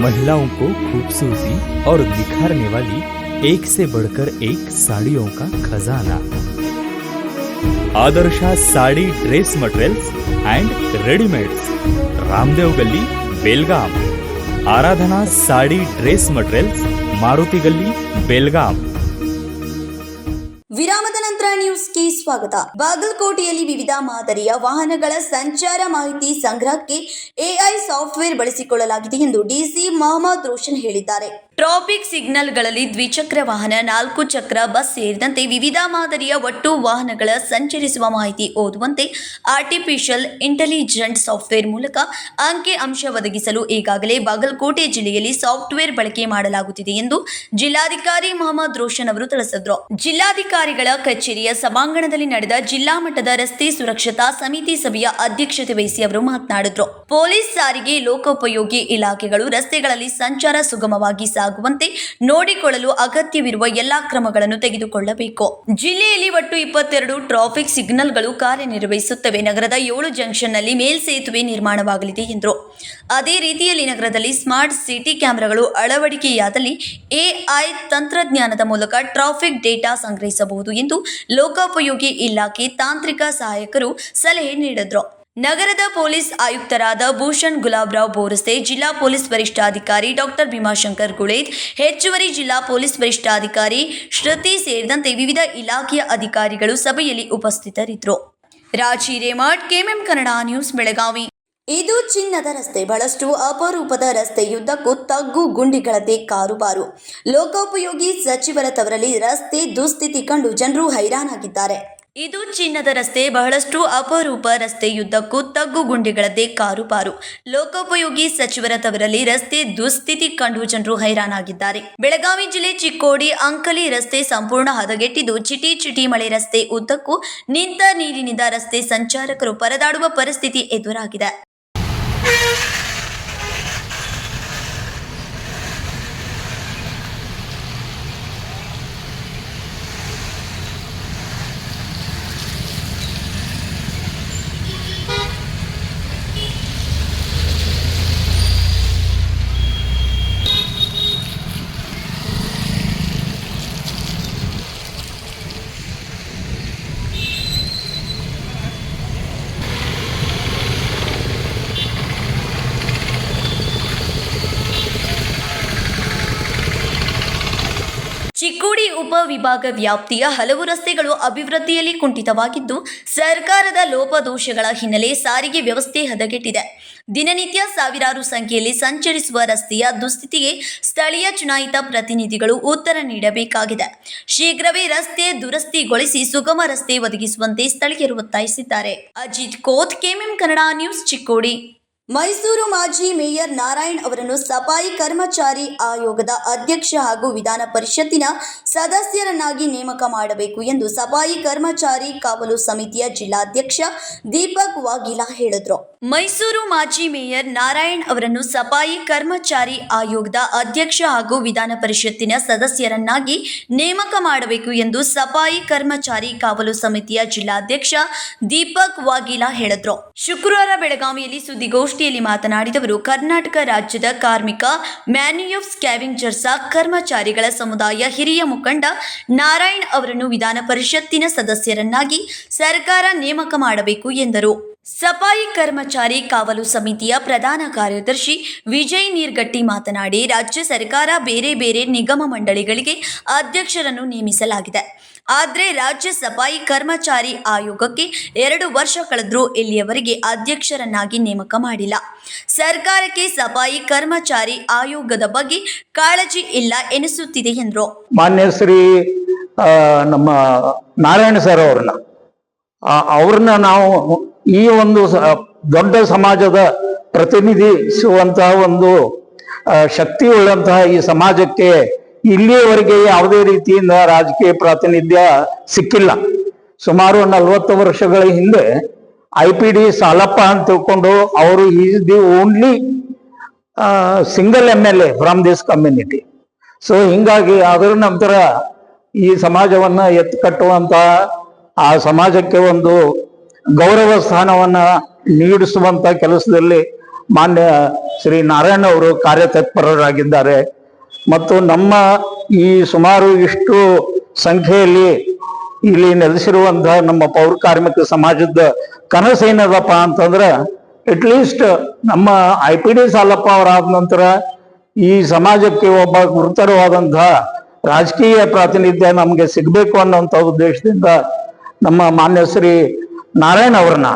महिलाओं को खूबसूरती और निखारने वाली एक से बढ़कर एक साड़ियों का खजाना। Adarsha sari dress materials and readymades, Ramdev गली बेलगाम। आराधना साड़ी ड्रेस मटेरियल्स, मारुति गली बेलगाम। ವಿರಾಮದ ನಂತರ ನ್ಯೂಸ್ಗೆ ಸ್ವಾಗತ. ಬಾಗಲಕೋಟೆಯಲ್ಲಿ ವಿವಿಧ ಮಾದರಿಯ ವಾಹನಗಳ ಸಂಚಾರ ಮಾಹಿತಿ ಸಂಗ್ರಹಕ್ಕೆ ಎಐ ಸಾಫ್ಟ್ವೇರ್ ಬಳಸಿಕೊಳ್ಳಲಾಗಿದೆ ಎಂದು ಡಿಸಿ ಮೊಹಮ್ಮದ್ ರೋಷನ್ ಹೇಳಿದ್ದಾರೆ. ಟ್ರಾಫಿಕ್ ಸಿಗ್ನಲ್ಗಳಲ್ಲಿ ದ್ವಿಚಕ್ರ ವಾಹನ, 4 ಚಕ್ರ ಬಸ್ ಸೇರಿದಂತೆ ವಿವಿಧ ಮಾದರಿಯ ಒಟ್ಟು ವಾಹನಗಳ ಸಂಚರಿಸುವ ಮಾಹಿತಿ ಓದುವಂತೆ ಆರ್ಟಿಫಿಷಿಯಲ್ ಇಂಟೆಲಿಜೆಂಟ್ ಸಾಫ್ಟ್ವೇರ್ ಮೂಲಕ ಅಂಕಿ ಅಂಶ ಒದಗಿಸಲು ಈಗಾಗಲೇ ಬಾಗಲಕೋಟೆ ಜಿಲ್ಲೆಯಲ್ಲಿ ಸಾಫ್ಟ್ವೇರ್ ಬಳಕೆ ಮಾಡಲಾಗುತ್ತಿದೆ ಎಂದು ಜಿಲ್ಲಾಧಿಕಾರಿ ಮೊಹಮ್ಮದ್ ರೋಷನ್ ಅವರು ತಿಳಿಸಿದರು. ಜಿಲ್ಲಾಧಿಕಾರಿಗಳ ಕಚೇರಿಯ ಸಭಾಂಗಣದಲ್ಲಿ ನಡೆದ ಜಿಲ್ಲಾ ಮಟ್ಟದ ರಸ್ತೆ ಸುರಕ್ಷತಾ ಸಮಿತಿ ಸಭೆಯ ಅಧ್ಯಕ್ಷತೆ ವಹಿಸಿ ಅವರು ಮಾತನಾಡಿದರು. ಪೊಲೀಸ್, ಸಾರಿಗೆ, ಲೋಕೋಪಯೋಗಿ ಇಲಾಖೆಗಳು ರಸ್ತೆಗಳಲ್ಲಿ ಸಂಚಾರ ಸುಗಮವಾಗಿ ಸಾಗುವಂತೆ ನೋಡಿಕೊಳ್ಳಲು ಅಗತ್ಯವಿರುವ ಎಲ್ಲಾ ಕ್ರಮಗಳನ್ನು ತೆಗೆದುಕೊಳ್ಳಬೇಕು. ಜಿಲ್ಲೆಯಲ್ಲಿ ಒಟ್ಟು 22 ಟ್ರಾಫಿಕ್ ಸಿಗ್ನಲ್ಗಳು ಕಾರ್ಯನಿರ್ವಹಿಸುತ್ತವೆ. ನಗರದ 7 ಜಂಕ್ಷನ್ನಲ್ಲಿ ಮೇಲ್ಸೇತುವೆ ನಿರ್ಮಾಣವಾಗಲಿದೆ ಎಂದರು. ಅದೇ ರೀತಿಯಲ್ಲಿ ನಗರದಲ್ಲಿ ಸ್ಮಾರ್ಟ್ ಸಿಟಿ ಕ್ಯಾಮೆರಾಗಳು ಅಳವಡಿಕೆಯಾದಲ್ಲಿ ಎಐ ತಂತ್ರಜ್ಞಾನದ ಮೂಲಕ ಟ್ರಾಫಿಕ್ ಡೇಟಾ ಸಂಗ್ರಹಿಸಬಹುದು ಎಂದು ಲೋಕೋಪಯೋಗಿ ಇಲಾಖೆ ತಾಂತ್ರಿಕ ಸಹಾಯಕರು ಸಲಹೆ ನೀಡಿದರು. ನಗರದ ಪೊಲೀಸ್ ಆಯುಕ್ತರಾದ ಭೂಷಣ್ ಗುಲಾಬ್ರಾವ್ ಬೋರಸ್ತೆ, ಜಿಲ್ಲಾ ಪೊಲೀಸ್ ವರಿಷ್ಠಾಧಿಕಾರಿ ಡಾಕ್ಟರ್ ಭೀಮಾಶಂಕರ್ ಗುಳೇದ್, ಹೆಚ್ಚುವರಿ ಜಿಲ್ಲಾ ಪೊಲೀಸ್ ವರಿಷ್ಠಾಧಿಕಾರಿ ಶ್ರುತಿ ಸೇರಿದಂತೆ ವಿವಿಧ ಇಲಾಖೆಯ ಅಧಿಕಾರಿಗಳು ಸಭೆಯಲ್ಲಿ ಉಪಸ್ಥಿತರಿದ್ದರು. ರಾಜಿ ರೇಮಠ್, ಕೆಎಂಎಂ ಕನ್ನಡ ನ್ಯೂಸ್, ಬೆಳಗಾವಿ. ಇದು ಚಿನ್ನದ ರಸ್ತೆ. ಬಹಳಷ್ಟು ಅಪರೂಪದ ರಸ್ತೆಯುದ್ದಕ್ಕೂ ತಗ್ಗು ಗುಂಡಿಗಳದ್ದೇ ಕಾರುಬಾರು. ಲೋಕೋಪಯೋಗಿ ಸಚಿವರ ತವರಲ್ಲಿ ರಸ್ತೆ ದುಸ್ಥಿತಿ ಕಂಡು ಜನರು ಹೈರಾಣಾಗಿದ್ದಾರೆ. ಇದು ಚಿನ್ನದ ರಸ್ತೆ. ಬಹಳಷ್ಟು ಅಪರೂಪ ರಸ್ತೆಯುದ್ದಕ್ಕೂ ತಗ್ಗು ಗುಂಡಿಗಳದ್ದೇ ಕಾರುಬಾರು. ಲೋಕೋಪಯೋಗಿ ಸಚಿವರ ತವರಲ್ಲಿ ರಸ್ತೆ ದುಸ್ಥಿತಿ ಕಂಡು ಜನರು ಹೈರಾಣಾಗಿದ್ದಾರೆ. ಬೆಳಗಾವಿ ಜಿಲ್ಲೆ ಚಿಕ್ಕೋಡಿ ಅಂಕಲಿ ರಸ್ತೆ ಸಂಪೂರ್ಣ ಹದಗೆಟ್ಟಿದ್ದು, ಚಿಟಿ ಮಳೆ ರಸ್ತೆ ಉದ್ದಕ್ಕೂ ನಿಂತ ನೀರಿನಿಂದ ರಸ್ತೆ ಸಂಚಾರಕರು ಪರದಾಡುವ ಪರಿಸ್ಥಿತಿ ಎದುರಾಗಿದೆ. ಚಿಕ್ಕೋಡಿ ಉಪವಿಭಾಗ ವ್ಯಾಪ್ತಿಯ ಹಲವು ರಸ್ತೆಗಳು ಅಭಿವೃದ್ಧಿಯಲ್ಲಿ ಕುಂಠಿತವಾಗಿದ್ದು, ಸರ್ಕಾರದ ಲೋಪದೋಷಗಳ ಹಿನ್ನೆಲೆ ಸಾರಿಗೆ ವ್ಯವಸ್ಥೆ ಹದಗೆಟ್ಟಿದೆ. ದಿನನಿತ್ಯ ಸಾವಿರಾರು ಸಂಖ್ಯೆಯಲ್ಲಿ ಸಂಚರಿಸುವ ರಸ್ತೆಯ ದುಸ್ಥಿತಿಗೆ ಸ್ಥಳೀಯ ಚುನಾಯಿತ ಪ್ರತಿನಿಧಿಗಳು ಉತ್ತರ ನೀಡಬೇಕಾಗಿದೆ. ಶೀಘ್ರವೇ ರಸ್ತೆ ದುರಸ್ತಿಗೊಳಿಸಿ ಸುಗಮ ರಸ್ತೆ ಒದಗಿಸುವಂತೆ ಸ್ಥಳೀಯರು ಒತ್ತಾಯಿಸಿದ್ದಾರೆ. Ajit Koth, KMM Kannada news, Chikkodi. ಮೈಸೂರು ಮಾಜಿ ಮೇಯರ್ ನಾರಾಯಣ್ ಅವರನ್ನು ಸಫಾಯಿ ಕರ್ಮಚಾರಿ ಆಯೋಗದ ಅಧ್ಯಕ್ಷ ಹಾಗೂ ವಿಧಾನ ಪರಿಷತ್ತಿನ ಸದಸ್ಯರನ್ನಾಗಿ ನೇಮಕ ಮಾಡಬೇಕು ಎಂದು ಸಫಾಯಿ ಕರ್ಮಚಾರಿ ಕಾವಲು ಸಮಿತಿಯ ಜಿಲ್ಲಾಧ್ಯಕ್ಷ ದೀಪಕ್ ವಾಗೀಲಾ ಹೇಳಿದರು. ಮೈಸೂರು ಮಾಜಿ ಮೇಯರ್ ನಾರಾಯಣ್ ಅವರನ್ನು ಸಫಾಯಿ ಕರ್ಮಚಾರಿ ಆಯೋಗದ ಅಧ್ಯಕ್ಷ ಹಾಗೂ ವಿಧಾನ ಪರಿಷತ್ತಿನ ಸದಸ್ಯರನ್ನಾಗಿ ನೇಮಕ ಮಾಡಬೇಕು ಎಂದು ಸಫಾಯಿ ಕರ್ಮಚಾರಿ ಕಾವಲು ಸಮಿತಿಯ ಜಿಲ್ಲಾಧ್ಯಕ್ಷ ದೀಪಕ್ ವಾಗೀಲಾ ಹೇಳಿದರು. ಶುಕ್ರವಾರ ಬೆಳಗಾವಿಯಲ್ಲಿ ಸುದ್ದಿಗೋಷ್ಠಿಯಲ್ಲಿ ಮಾತನಾಡಿದವರು, ಕರ್ನಾಟಕ ರಾಜ್ಯದ ಕಾರ್ಮಿಕ ಮ್ಯಾನ್ಯುಫ್ ಸ್ಕ್ಯಾವೆಂಜರ್ಸ್ ಕರ್ಮಚಾರಿಗಳ ಸಮುದಾಯ ಹಿರಿಯ ಮುಖಂಡ ನಾರಾಯಣ್ ಅವರನ್ನು ವಿಧಾನ ಪರಿಷತ್ತಿನ ಸದಸ್ಯರನ್ನಾಗಿ ಸರ್ಕಾರ ನೇಮಕ ಮಾಡಬೇಕು ಎಂದರು. ಸಫಾಯಿ ಕರ್ಮಚಾರಿ ಕಾವಲು ಸಮಿತಿಯ ಪ್ರಧಾನ ಕಾರ್ಯದರ್ಶಿ ವಿಜಯ್ ನೀರ್ಗಟ್ಟಿ ಮಾತನಾಡಿ, ರಾಜ್ಯ ಸರ್ಕಾರ ಬೇರೆ ಬೇರೆ ನಿಗಮ ಮಂಡಳಿಗಳಿಗೆ ಅಧ್ಯಕ್ಷರನ್ನು ನೇಮಿಸಲಾಗಿದೆ. ಆದರೆ ರಾಜ್ಯ ಸಫಾಯಿ ಕರ್ಮಚಾರಿ ಆಯೋಗಕ್ಕೆ 2 ವರ್ಷ ಕಳೆದರೂ ಇಲ್ಲಿಯವರೆಗೆ ಅಧ್ಯಕ್ಷರನ್ನಾಗಿ ನೇಮಕ ಮಾಡಿಲ್ಲ. ಸರ್ಕಾರಕ್ಕೆ ಸಫಾಯಿ ಕರ್ಮಚಾರಿ ಆಯೋಗದ ಬಗ್ಗೆ ಕಾಳಜಿ ಇಲ್ಲ ಎನಿಸುತ್ತಿದೆ ಎಂದರು. ಮಾನ್ಯ ಶ್ರೀ ನಮ್ಮ ನಾರಾಯಣ ಸರ್ ಅವ್ರನ್ನ ನಾವು ಈ ಒಂದು ದೊಡ್ಡ ಸಮಾಜದ ಪ್ರತಿನಿಧಿಸುವಂತಹ ಒಂದು ಶಕ್ತಿ ಉಳ್ಳಂತಹ ಈ ಸಮಾಜಕ್ಕೆ ಇಲ್ಲಿಯವರೆಗೆ ಯಾವುದೇ ರೀತಿಯಿಂದ ರಾಜಕೀಯ ಪ್ರಾತಿನಿಧ್ಯ ಸಿಕ್ಕಿಲ್ಲ. ಸುಮಾರು 40 ವರ್ಷಗಳ ಹಿಂದೆ IPD ಸಾಲಪ್ಪ ಅಂತ ತಿಳ್ಕೊಂಡು ಅವರು is the only single MLA from this community. So ಹಿಂಗಾಗಿ ಅದರ ನಂತರ ಈ ಸಮಾಜವನ್ನ ಎತ್ತುಕಟ್ಟುವಂತ ಆ ಸಮಾಜಕ್ಕೆ ಒಂದು ಗೌರವ ಸ್ಥಾನವನ್ನ ನೀಡಿಸುವಂತ ಕೆಲಸದಲ್ಲಿ ಮಾನ್ಯ ಶ್ರೀ ನಾರಾಯಣ ಅವರು ಕಾರ್ಯತತ್ಪರರಾಗಿದ್ದಾರೆ. ಮತ್ತು ನಮ್ಮ ಈ ಸುಮಾರು ಇಷ್ಟು ಸಂಖ್ಯೆಯಲ್ಲಿ ಇಲ್ಲಿ ನೆಲೆಸಿರುವಂತಹ ನಮ್ಮ ಪೌರ ಕಾರ್ಮಿಕ ಸಮಾಜದ ಕನಸೇನದಪ್ಪ ಅಂತಂದ್ರೆ ಅಟ್ಲೀಸ್ಟ್ ನಮ್ಮ IPD ಸಾಲಪ್ಪ ಅವರಾದ ನಂತರ ಈ ಸಮಾಜಕ್ಕೆ ಒಬ್ಬ ಗುರುತರವಾದಂತಹ ರಾಜಕೀಯ ಪ್ರಾತಿನಿಧ್ಯ ನಮಗೆ ಸಿಗಬೇಕು ಅನ್ನೋಂಥ ಉದ್ದೇಶದಿಂದ ನಮ್ಮ ಮಾನ್ಯ ಶ್ರೀ ನಾರಾಯಣ ಅವ್ರನ್ನ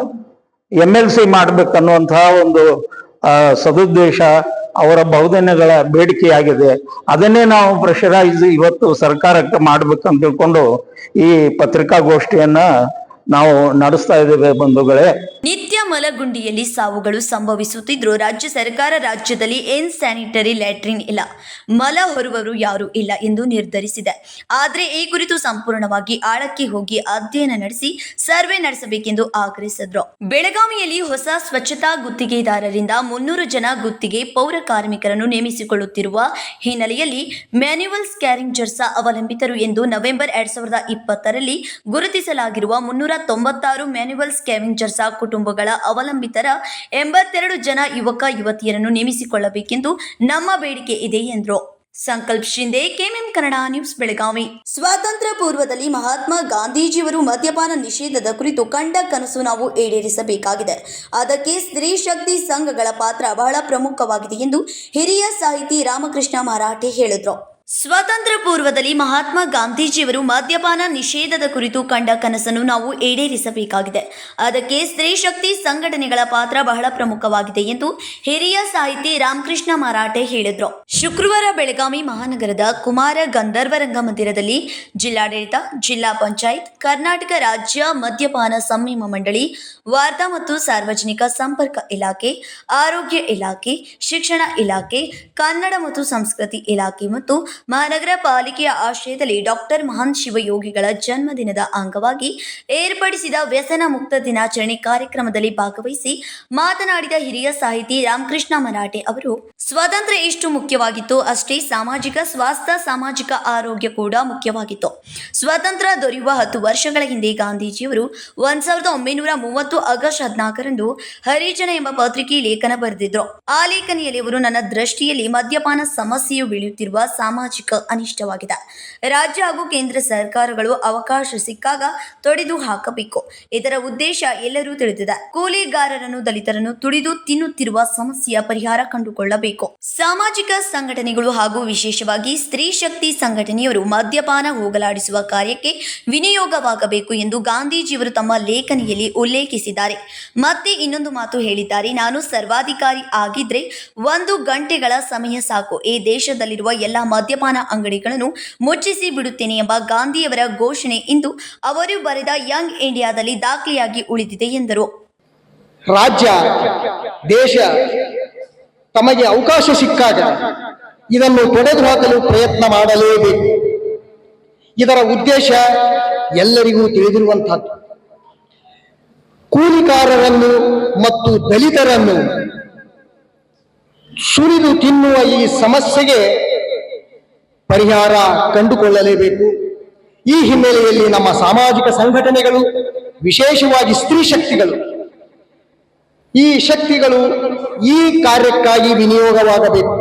MLC ಮಾಡ್ಬೇಕನ್ನುವಂತಹ ಒಂದು ಸದುದ್ದೇಶ ಅವರ ಬಹುದಿನಗಳ ಬೇಡಿಕೆಯಾಗಿದೆ. ಅದನ್ನೇ ನಾವು ಪ್ರೆಷರೈಸ್ ಇವತ್ತು ಸರ್ಕಾರಕ್ಕೆ ಮಾಡ್ಬೇಕಂತ ತಿಳ್ಕೊಂಡು ಈ ಪತ್ರಿಕಾಗೋಷ್ಠಿಯನ್ನ ನಾವು ನಡೆಸ್ತಾ ಇದ್ದೇವೆ ಬಂಧುಗಳೇ. ನಿತ್ಯ ಮಲಗುಂಡಿಯಲ್ಲಿ ಸಾವುಗಳು ಸಂಭವಿಸುತ್ತಿದ್ರೂ ರಾಜ್ಯ ಸರ್ಕಾರ ರಾಜ್ಯದಲ್ಲಿ ಸ್ಯಾನಿಟರಿ ಲ್ಯಾಟ್ರಿನ್ ಇಲ್ಲ, ಮಲ ಹೊರುವವರು ಯಾರೂ ಇಲ್ಲ ಎಂದು ನಿರ್ಧರಿಸಿದೆ. ಆದರೆ ಈ ಕುರಿತು ಸಂಪೂರ್ಣವಾಗಿ ಆಳಕ್ಕೆ ಹೋಗಿ ಅಧ್ಯಯನ ನಡೆಸಿ ಸರ್ವೆ ನಡೆಸಬೇಕೆಂದು ಆಗ್ರಹಿಸಿದ್ರು. ಬೆಳಗಾವಿಯಲ್ಲಿ ಹೊಸ ಸ್ವಚ್ಛತಾ ಗುತ್ತಿಗೆದಾರರಿಂದ 300 ಜನ ಗುತ್ತಿಗೆ ಪೌರ ಕಾರ್ಮಿಕರನ್ನು ನೇಮಿಸಿಕೊಳ್ಳುತ್ತಿರುವ ಹಿನ್ನೆಲೆಯಲ್ಲಿ ಮ್ಯಾನ್ಯುವಲ್ ಸ್ಕ್ಯಾರಿಂಜರ್ಸ್ ಅವಲಂಬಿತರು ಎಂದು ನವೆಂಬರ್ 2020ರಲ್ಲಿ ಗುರುತಿಸಲಾಗಿರುವ 396 ಮ್ಯಾನ್ಯುವಲ್ ಸ್ಕ್ಯಾವೆಂಜರ್ಸ್ ಕುಟುಂಬಗಳ ಅವಲಂಬಿತರ 82 ಜನ ಯುವಕ ಯುವತಿಯರನ್ನು ನೇಮಿಸಿಕೊಳ್ಳಬೇಕೆಂದು ನಮ್ಮ ಬೇಡಿಕೆ ಇದೆ ಎಂದರು. ಸಂಕಲ್ಪ ಶಿಂದೆ, ಕೆಎಂಎಂ ಕನ್ನಡ ನ್ಯೂಸ್, ಬೆಳಗಾವಿ. ಸ್ವಾತಂತ್ರ್ಯ ಪೂರ್ವದಲ್ಲಿ ಮಹಾತ್ಮ ಗಾಂಧೀಜಿಯವರು ಮದ್ಯಪಾನ ನಿಷೇಧದ ಕುರಿತು ಕಂಡ ಕನಸು ನಾವು ಈಡೇರಿಸಬೇಕಾಗಿದೆ. ಅದಕ್ಕೆ ಸ್ತ್ರೀ ಶಕ್ತಿ ಸಂಘಗಳ ಪಾತ್ರ ಬಹಳ ಪ್ರಮುಖವಾಗಿದೆ ಎಂದು ಹಿರಿಯ ಸಾಹಿತಿ ರಾಮಕೃಷ್ಣ ಮರಾಠೆ ಹೇಳಿದರು. ಸ್ವಾತಂತ್ರ್ಯ ಪೂರ್ವದಲ್ಲಿ ಮಹಾತ್ಮ ಗಾಂಧೀಜಿಯವರು ಮದ್ಯಪಾನ ನಿಷೇಧದ ಕುರಿತು ಕಂಡ ಕನಸನ್ನು ನಾವು ಈಡೇರಿಸಬೇಕಾಗಿದೆ. ಅದಕ್ಕೆ ಸ್ತ್ರೀ ಶಕ್ತಿ ಸಂಘಟನೆಗಳ ಪಾತ್ರ ಬಹಳ ಪ್ರಮುಖವಾಗಿದೆ ಎಂದು ಹಿರಿಯ ಸಾಹಿತಿ ರಾಮಕೃಷ್ಣ ಮರಾಠೆ ಹೇಳಿದರು. ಶುಕ್ರವಾರ ಬೆಳಗಾವಿ ಮಹಾನಗರದ ಕುಮಾರ ಗಂಧರ್ವ ರಂಗಮಂದಿರದಲ್ಲಿ ಜಿಲ್ಲಾಡಳಿತ, ಜಿಲ್ಲಾ ಪಂಚಾಯತ್, ಕರ್ನಾಟಕ ರಾಜ್ಯ ಮದ್ಯಪಾನ ಸಂಯಮ ಮಂಡಳಿ, ವಾರ್ತಾ ಮತ್ತು ಸಾರ್ವಜನಿಕ ಸಂಪರ್ಕ ಇಲಾಖೆ, ಆರೋಗ್ಯ ಇಲಾಖೆ, ಶಿಕ್ಷಣ ಇಲಾಖೆ, ಕನ್ನಡ ಮತ್ತು ಸಂಸ್ಕೃತಿ ಇಲಾಖೆ ಮತ್ತು ಮಹಾನಗರ ಪಾಲಿಕೆಯ ಆಶ್ರಯದಲ್ಲಿ ಡಾಕ್ಟರ್ ಮಹಾನ್ ಶಿವಯೋಗಿಗಳ ಜನ್ಮದಿನದ ಅಂಗವಾಗಿ ಏರ್ಪಡಿಸಿದ ವ್ಯಸನ ಮುಕ್ತ ದಿನಾಚರಣೆ ಕಾರ್ಯಕ್ರಮದಲ್ಲಿ ಭಾಗವಹಿಸಿ ಮಾತನಾಡಿದ ಹಿರಿಯ ಸಾಹಿತಿ ರಾಮಕೃಷ್ಣ ಮರಾಠೆ ಅವರು, ಸ್ವಾತಂತ್ರ್ಯ ಎಷ್ಟು ಮುಖ್ಯವಾಗಿತ್ತು ಅಷ್ಟೇ ಸಾಮಾಜಿಕ ಸ್ವಾಸ್ಥ್ಯ, ಸಾಮಾಜಿಕ ಆರೋಗ್ಯ ಕೂಡ ಮುಖ್ಯವಾಗಿತ್ತು. ಸ್ವಾತಂತ್ರ್ಯ ದೊರೆಯುವ 10 ವರ್ಷಗಳ ಹಿಂದೆ ಗಾಂಧೀಜಿಯವರು 1930 ಆಗಸ್ಟ್ 14ರಂದು ಹರಿಜನ ಎಂಬ ಪತ್ರಿಕೆ ಲೇಖನ ಬರೆದಿದ್ರು. ಆ ಲೇಖನಿಯಲ್ಲಿ ಅವರು, ನನ್ನ ದೃಷ್ಟಿಯಲ್ಲಿ ಮದ್ಯಪಾನ ಸಮಸ್ಯೆಯು ಬೆಳೆಯುತ್ತಿರುವ ಸಾಮಾಜಿಕ ಅನಿಷ್ಟವಾಗಿದೆ. ರಾಜ್ಯ ಹಾಗೂ ಕೇಂದ್ರ ಸರ್ಕಾರಗಳು ಅವಕಾಶ ಸಿಕ್ಕಾಗ ತೊಡೆದು ಹಾಕಬೇಕು. ಇದರ ಉದ್ದೇಶ ಎಲ್ಲರೂ ತಿಳಿದಿದೆ. ಕೂಲಿಗಾರರನ್ನು, ದಲಿತರನ್ನು ತುಳಿದು ತಿನ್ನುತ್ತಿರುವ ಸಮಸ್ಯೆಯ ಪರಿಹಾರ ಕಂಡುಕೊಳ್ಳಬೇಕು. ಸಾಮಾಜಿಕ ಸಂಘಟನೆಗಳು ಹಾಗೂ ವಿಶೇಷವಾಗಿ ಸ್ತ್ರೀ ಶಕ್ತಿ ಸಂಘಟನೆಯವರು ಮದ್ಯಪಾನ ಹೋಗಲಾಡಿಸುವ ಕಾರ್ಯಕ್ಕೆ ವಿನಿಯೋಗವಾಗಬೇಕು ಎಂದು ಗಾಂಧೀಜಿಯವರು ತಮ್ಮ ಲೇಖನಿಯಲ್ಲಿ ಉಲ್ಲೇಖಿಸಿದ್ದಾರೆ. ಮತ್ತೆ ಇನ್ನೊಂದು ಮಾತು ಹೇಳಿದ್ದಾರೆ, ನಾನು ಸರ್ವಾಧಿಕಾರಿ ಆಗಿದ್ರೆ 1 ಗಂಟೆಗಳ ಸಮಯ ಸಾಕು, ಈ ದೇಶದಲ್ಲಿರುವ ಎಲ್ಲ ಮದ್ಯಪಾನ ಅಂಗಡಿಗಳನ್ನು ಮುಚ್ಚಿಸಿ ಬಿಡುತ್ತೇನೆ ಎಂಬ ಗಾಂಧಿಯವರ ಘೋಷಣೆ ಇಂದು ಅವರು ಬರೆದ ಯಂಗ್ ಇಂಡಿಯಾದಲ್ಲಿ ದಾಖಲೆಯಾಗಿ ಉಳಿದಿದೆ ಎಂದರು. ರಾಜ್ಯ, ದೇಶ ತಮಗೆ ಅವಕಾಶ ಸಿಕ್ಕಾಗ ಇದನ್ನು ತೊಡೆದು ಹಾಕಲು ಪ್ರಯತ್ನ ಮಾಡಲೇಬೇಕು. ಇದರ ಉದ್ದೇಶ ಎಲ್ಲರಿಗೂ ತಿಳಿದಿರುವಂತಹದ್ದು. ಕೂಲಿಕಾರರನ್ನು ಮತ್ತು ದಲಿತರನ್ನು ಸುರಿದು ತಿನ್ನುವ ಈ ಸಮಸ್ಯೆಗೆ ಪರಿಹಾರ ಕಂಡುಕೊಳ್ಳಲೇಬೇಕು. ಈ ಹಿನ್ನೆಲೆಯಲ್ಲಿ ನಮ್ಮ ಸಾಮಾಜಿಕ ಸಂಘಟನೆಗಳು, ವಿಶೇಷವಾಗಿ ಸ್ತ್ರೀ ಶಕ್ತಿಗಳು, ಈ ಶಕ್ತಿಗಳು ಈ ಕಾರ್ಯಕ್ಕಾಗಿ ವಿನಿಯೋಗವಾಗಬೇಕು.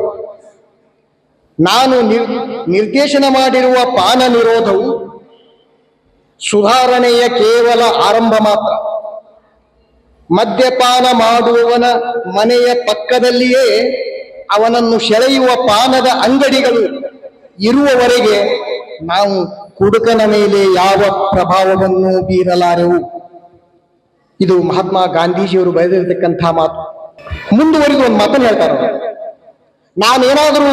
ನಾನು ನಿರ್ದೇಶನ ಮಾಡಿರುವ ಪಾನ ನಿರೋಧವು ಸುಧಾರಣೆಯ ಕೇವಲ ಆರಂಭ ಮಾತ್ರ. ಮದ್ಯಪಾನ ಮಾಡುವವನ ಮನೆಯ ಪಕ್ಕದಲ್ಲಿಯೇ ಅವನನ್ನು ಸೆಳೆಯುವ ಪಾನದ ಅಂಗಡಿಗಳು ಇರುವವರೆಗೆ ನಾವು ಕುಡುಕನ ಮೇಲೆ ಯಾವ ಪ್ರಭಾವವನ್ನು ಬೀರಲಾರೆವು. ಇದು ಮಹಾತ್ಮ ಗಾಂಧೀಜಿಯವರು ಬರೆದಿರತಕ್ಕಂಥ ಮಾತು. ಮುಂದುವರಿದು ಒಂದು ಮಾತನ್ನು ಹೇಳ್ತಾರೆ, ನಾನೇನಾದರೂ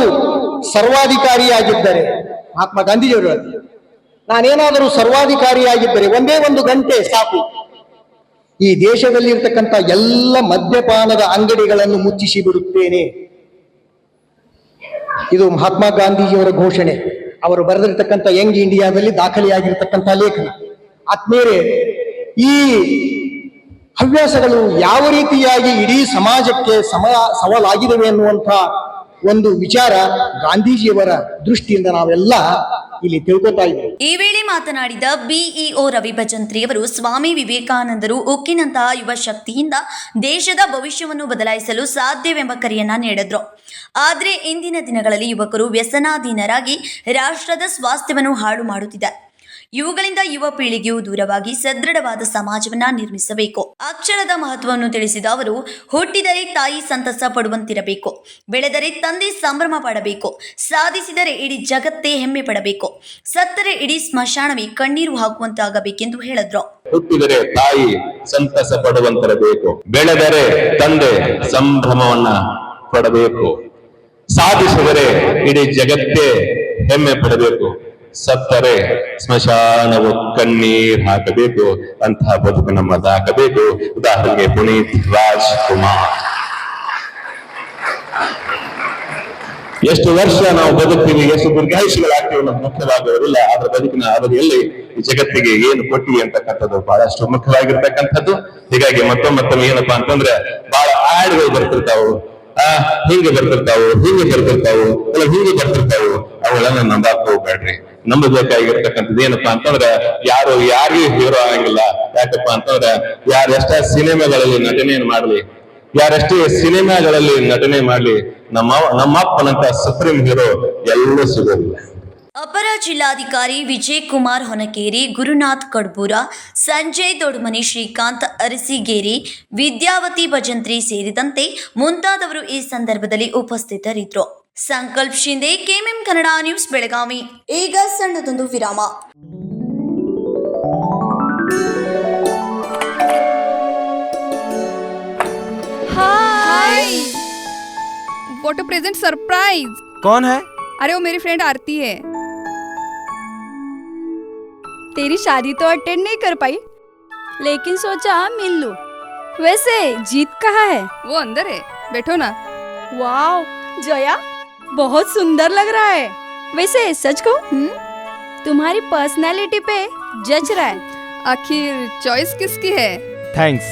ಸರ್ವಾಧಿಕಾರಿಯಾಗಿದ್ದರೆ, ಮಹಾತ್ಮ ಗಾಂಧೀಜಿಯವರು ನಾನೇನಾದರೂ ಸರ್ವಾಧಿಕಾರಿಯಾಗಿದ್ದರೆ ಒಂದೇ ಒಂದು ಗಂಟೆ ಸಾಕು, ಈ ದೇಶದಲ್ಲಿರ್ತಕ್ಕಂಥ ಎಲ್ಲ ಮದ್ಯಪಾನದ ಅಂಗಡಿಗಳನ್ನು ಮುಚ್ಚಿಸಿ ಬಿಡುತ್ತೇನೆ. ಇದು ಮಹಾತ್ಮ ಗಾಂಧೀಜಿಯವರ ಘೋಷಣೆ, ಅವರು ಬರೆದಿರ್ತಕ್ಕಂಥ ಯಂಗ್ ಇಂಡಿಯಾದಲ್ಲಿ ದಾಖಲೆಯಾಗಿರ್ತಕ್ಕಂಥ ಲೇಖನ. ಆತ್ಮೀಯರೇ, ಈ ಹವ್ಯಾಸಗಳು ಯಾವ ರೀತಿಯಾಗಿ ಇಡೀ ಸಮಾಜಕ್ಕೆ ಸವಾಲಾಗಿವೆ ಎನ್ನುವಂಥ ಒಂದು ವಿಚಾರ ಗಾಂಧೀಜಿಯವರ ದೃಷ್ಟಿಯಿಂದ ನಾವೆಲ್ಲ ಇಲ್ಲಿ ತಿಳ್ಕೊತಾ ಇದ್ದೇವೆ. ಈ ವೇಳೆ ಮಾತನಾಡಿದ ಬಿಇಒ ರವಿ ಭಜಂತ್ರಿ ಅವರು ಸ್ವಾಮಿ ವಿವೇಕಾನಂದರು ಉಕ್ಕಿನಂತಹ ಯುವ ಶಕ್ತಿಯಿಂದ ದೇಶದ ಭವಿಷ್ಯವನ್ನು ಬದಲಾಯಿಸಲು ಸಾಧ್ಯವೆಂಬ ಕರೆಯನ್ನ ನೀಡಿದ್ರು. ಆದರೆ ಇಂದಿನ ದಿನಗಳಲ್ಲಿ ಯುವಕರು ವ್ಯಸನಾಧೀನರಾಗಿ ರಾಷ್ಟ್ರದ ಸ್ವಾಸ್ಥ್ಯವನ್ನು ಹಾಳು ಮಾಡುತ್ತಿದ್ದಾರೆ. ಇವುಗಳಿಂದ ಯುವ ಪೀಳಿಗೆಯು ದೂರವಾಗಿ ಸದೃಢವಾದ ಸಮಾಜವನ್ನ ನಿರ್ಮಿಸಬೇಕು. ಅಕ್ಷರದ ಮಹತ್ವವನ್ನು ತಿಳಿಸಿದ ಅವರು, ಹುಟ್ಟಿದರೆ ತಾಯಿ ಸಂತಸ ಪಡುವಂತಿರಬೇಕು, ಬೆಳೆದರೆ ತಂದೆ ಸಂಭ್ರಮ ಪಡಬೇಕು, ಸಾಧಿಸಿದರೆ ಇಡೀ ಜಗತ್ತೇ ಹೆಮ್ಮೆ ಪಡಬೇಕು, ಸತ್ತರೆ ಇಡೀ ಸ್ಮಶಾನವೇ ಕಣ್ಣೀರು ಹಾಕುವಂತಾಗಬೇಕೆಂದು ಹೇಳಿದ್ರು. ಹುಟ್ಟಿದರೆ ತಾಯಿ ಸಂತಸ ಪಡುವಂತಿರಬೇಕು, ಬೆಳೆದರೆ ತಂದೆ ಸಂಭ್ರಮವನ್ನ ಪಡಬೇಕು, ಸಾಧಿಸಿದರೆ ಇಡೀ ಜಗತ್ತೇ ಹೆಮ್ಮೆ ಪಡಬೇಕು, ಸತ್ತರೆ ಸ್ಮಶಾನವು ಕಣ್ಣೀರ್ ಹಾಕಬೇಕು. ಅಂತಹ ಬದುಕು ನಮ್ಮದಾಗಬೇಕು. ಉದಾಹರಣೆಗೆ ಪುನೀತ್ ರಾಜ್ಕುಮಾರ್. ಎಷ್ಟು ವರ್ಷ ನಾವು ಬದುಕ್ತೀವಿ, ಎಷ್ಟು ದೀರ್ಘಾಯುಷಿಗಳಾಗ್ತೀವಿ ಅನ್ನೋದು ಮುಖ್ಯವಾಗುವುದಿಲ್ಲ. ಅದರ ಬದುಕಿನ ಅವಧಿಯಲ್ಲಿ ಈ ಜಗತ್ತಿಗೆ ಏನು ಕೊಟ್ಟಿವಿ ಅಂತಕ್ಕಂಥದ್ದು ಬಹಳಷ್ಟು ಮುಖ್ಯವಾಗಿರ್ತಕ್ಕಂಥದ್ದು. ಹೀಗಾಗಿ ಮತ್ತೊಮ್ಮೆ ಏನಪ್ಪಾ ಅಂತಂದ್ರೆ ಬಹಳ ಆಡ್ಗಳು ಬರ್ತಿರ್ತಾವು, ಹಿಂಗೆ ಬರ್ತಿರ್ತಾವು, ಹಿಂಗೆ ಬರ್ತಿರ್ತಾವು, ಅಲ್ಲ ಹಿಂಗೆ ಬರ್ತಿರ್ತಾವು. ಅವುಗಳನ್ನ ನಂಬಾಕ್ ಹೋಗ್ಬೇಡ್ರಿ. ನಂಬಬೇಕಾಗಿರ್ತಕ್ಕಂಥದ್ದು ಏನಪ್ಪಾ ಅಂತಂದ್ರೆ ಯಾರು ಯಾರಿಗೂ ಹೀರೋ ಆಗಂಗಿಲ್ಲ. ಯಾಕಪ್ಪ ಅಂತಂದ್ರೆ ಯಾರೆಷ್ಟೇ ಸಿನಿಮಾಗಳಲ್ಲಿ ನಟನೆಯನ್ನು ಮಾಡ್ಲಿ, ಯಾರಷ್ಟೇ ಸಿನಿಮಾಗಳಲ್ಲಿ ನಟನೆ ಮಾಡ್ಲಿ, ನಮ್ಮಪ್ಪನಂತ ಸುಪ್ರೀಂ ಹೀರೋ ಎಲ್ಲೂ ಸಿಗೋದಿಲ್ಲ. ಅಪರ ಜಿಲ್ಲಾಧಿಕಾರಿ ವಿಜಯ್ ಕುಮಾರ್ ಹೊನಕೇರಿ, ಗುರುನಾಥ್ ಕಡ್ಬೂರ, ಸಂಜಯ್ ದೊಡ್ಮನಿ, ಶ್ರೀಕಾಂತ್ ಅರಸಿಗೇರಿ, ವಿದ್ಯಾವತಿ ಭಜಂತ್ರಿ ಸೇರಿದಂತೆ ಮುಂತಾದವರು ಈ ಸಂದರ್ಭದಲ್ಲಿ ಉಪಸ್ಥಿತರಿದ್ದರು. ಸಂಕಲ್ಪ ಶಿಂದೆ, ಕೆಎಂಎಂ ಕನ್ನಡ ನ್ಯೂಸ್, ಬೆಳಗಾವಿ. ಈಗ ಸಣ್ಣದೊಂದು ವಿರಾಮ. हाय, व्हाट अ प्रेजेंट सरप्राइज। कौन है? अरे वो मेरी फ्रेंड आरती है। तेरी शादी तो अटेंड नहीं कर पाई, लेकिन सोचा मिल लूं। वैसे जीत कहाँ है? वो अंदर है, बैठो ना। वाओ जया, बहुत सुंदर लग रहा है। वैसे सच कहूं, तुम्हारी पर्सनालिटी पे जज रहा है। आखिर चॉइस किसकी है? थैंक्स।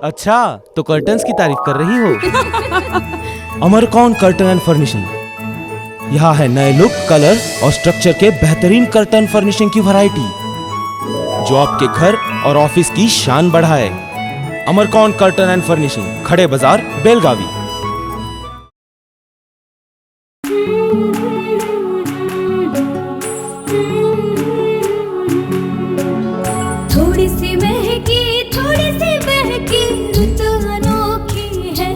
अच्छा, तो कर्टन्स की तारीफ कर रही हो? अमरकौन कर्टन एंड फर्निशिंग। यहाँ है नए लुक, कलर और स्ट्रक्चर के बेहतरीन कर्टन फर्निशिंग की वैरायटी, जो आपके घर और ऑफिस की शान बढ़ाए। अमरकौन कर्टन एंड फर्निशिंग, खड़े बाजार, बेलगावी। थोड़ी सी महकी, थोड़ी सी बहकी, रुत अनोखी है।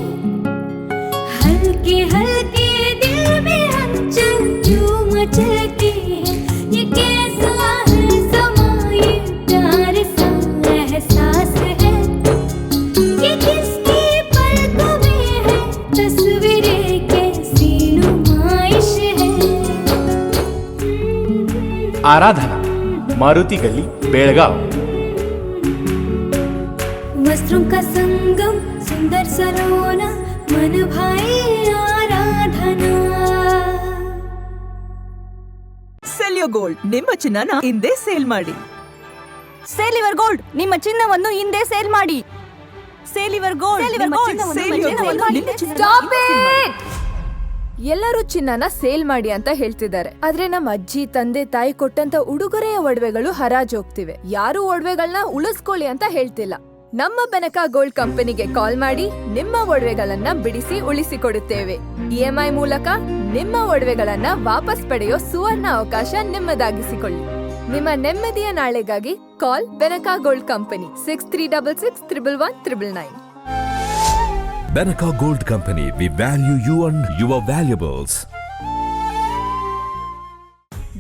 हल्के हल्के दिल में हलचल जो मचलती है। ये कैसा है समा, ये प्यार सा एहसास है। ये किसकी पलकों में है तस्वीरें, कैसी नुमाइश है। आराधना, मारुति गली, बेलगाव। वस्त्रों का संगम, सुंदर सरोना, मन भाई आराधना। ಸೆಲ್ಯೋ ಗೋಲ್ಡ್, ನಿಮ್ಮ ಚಿನ್ನನ ಹಿಂದೆ ಸೇಲ್ ಮಾಡಿ. ಸೇಲಿವರ್ ಗೋಲ್ಡ್, ನಿಮ್ಮ ಚಿನ್ನವನ್ನು ಹಿಂದೆ ಸೇಲ್ ಮಾಡಿ. ಸೇಲಿವರ್ ಗೋಲ್ಡ್, ಎಲ್ಲರೂ ಚಿನ್ನನ ಸೇಲ್ ಮಾಡಿ ಅಂತ ಹೇಳ್ತಿದ್ದಾರೆ. ಆದ್ರೆ ನಮ್ಮ ಅಜ್ಜಿ ತಂದೆ ತಾಯಿ ಕೊಟ್ಟಂತ ಉಡುಗೊರೆಯ ಒಡವೆಗಳು ಹರಾಜ್ ಹೋಗ್ತಿವೆ. ಯಾರು ಒಡವೆಗಳನ್ನ ಉಳಿಸ್ಕೊಳ್ಳಿ ಅಂತ ಹೇಳ್ತಿಲ್ಲ. ನಮ್ಮ ಬೆನಕ ಗೋಲ್ಡ್ ಕಂಪನಿಗೆ ಕಾಲ್ ಮಾಡಿ ನಿಮ್ಮ ಒಡವೆಗಳನ್ನ ಬಿಡಿಸಿ ಉಳಿಸಿಕೊಡುತ್ತೇವೆ. EMI ಮೂಲಕ ನಿಮ್ಮ ಒಡವೆಗಳನ್ನ ವಾಪಸ್ ಪಡೆಯೋ ಸುವರ್ಣ ಅವಕಾಶ ನಿಮ್ಮದಾಗಿಸಿಕೊಳ್ಳಿ. ನಿಮ್ಮ ನೆಮ್ಮದಿಯ ನಾಳೆಗಾಗಿ call Benaka gold company 6366 Benaka Gold Company, we value you and your valuables.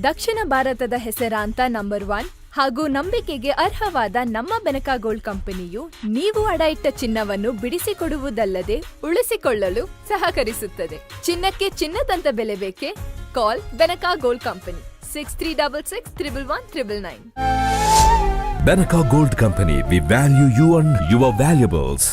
ದಕ್ಷಿಣ ಭಾರತದ ಹೆಸರಾಂತ ನಂಬರ್ 1 ಹಾಗೂ ನಂಬಿಕೆಗೆ ಅರ್ಹವಾದ ನಮ್ಮ ಬೆನಕ ಗೋಲ್ಡ್ ಕಂಪನಿಯು ನೀವು ಅಡ ಇಟ್ಟ ಚಿನ್ನವನ್ನು ಬಿಡಿಸಿಕೊಡುವುದಲ್ಲದೆ ಉಳಿಸಿಕೊಳ್ಳಲು ಸಹಕರಿಸುತ್ತದೆ. ಚಿನ್ನಕ್ಕೆ ಚಿನ್ನದಂತ ಬೆಲೆ ಬೇಕೆ? ಕಾಲ್ Benaka gold company 6366 111 Benaka Gold Company, we value you and your valuables.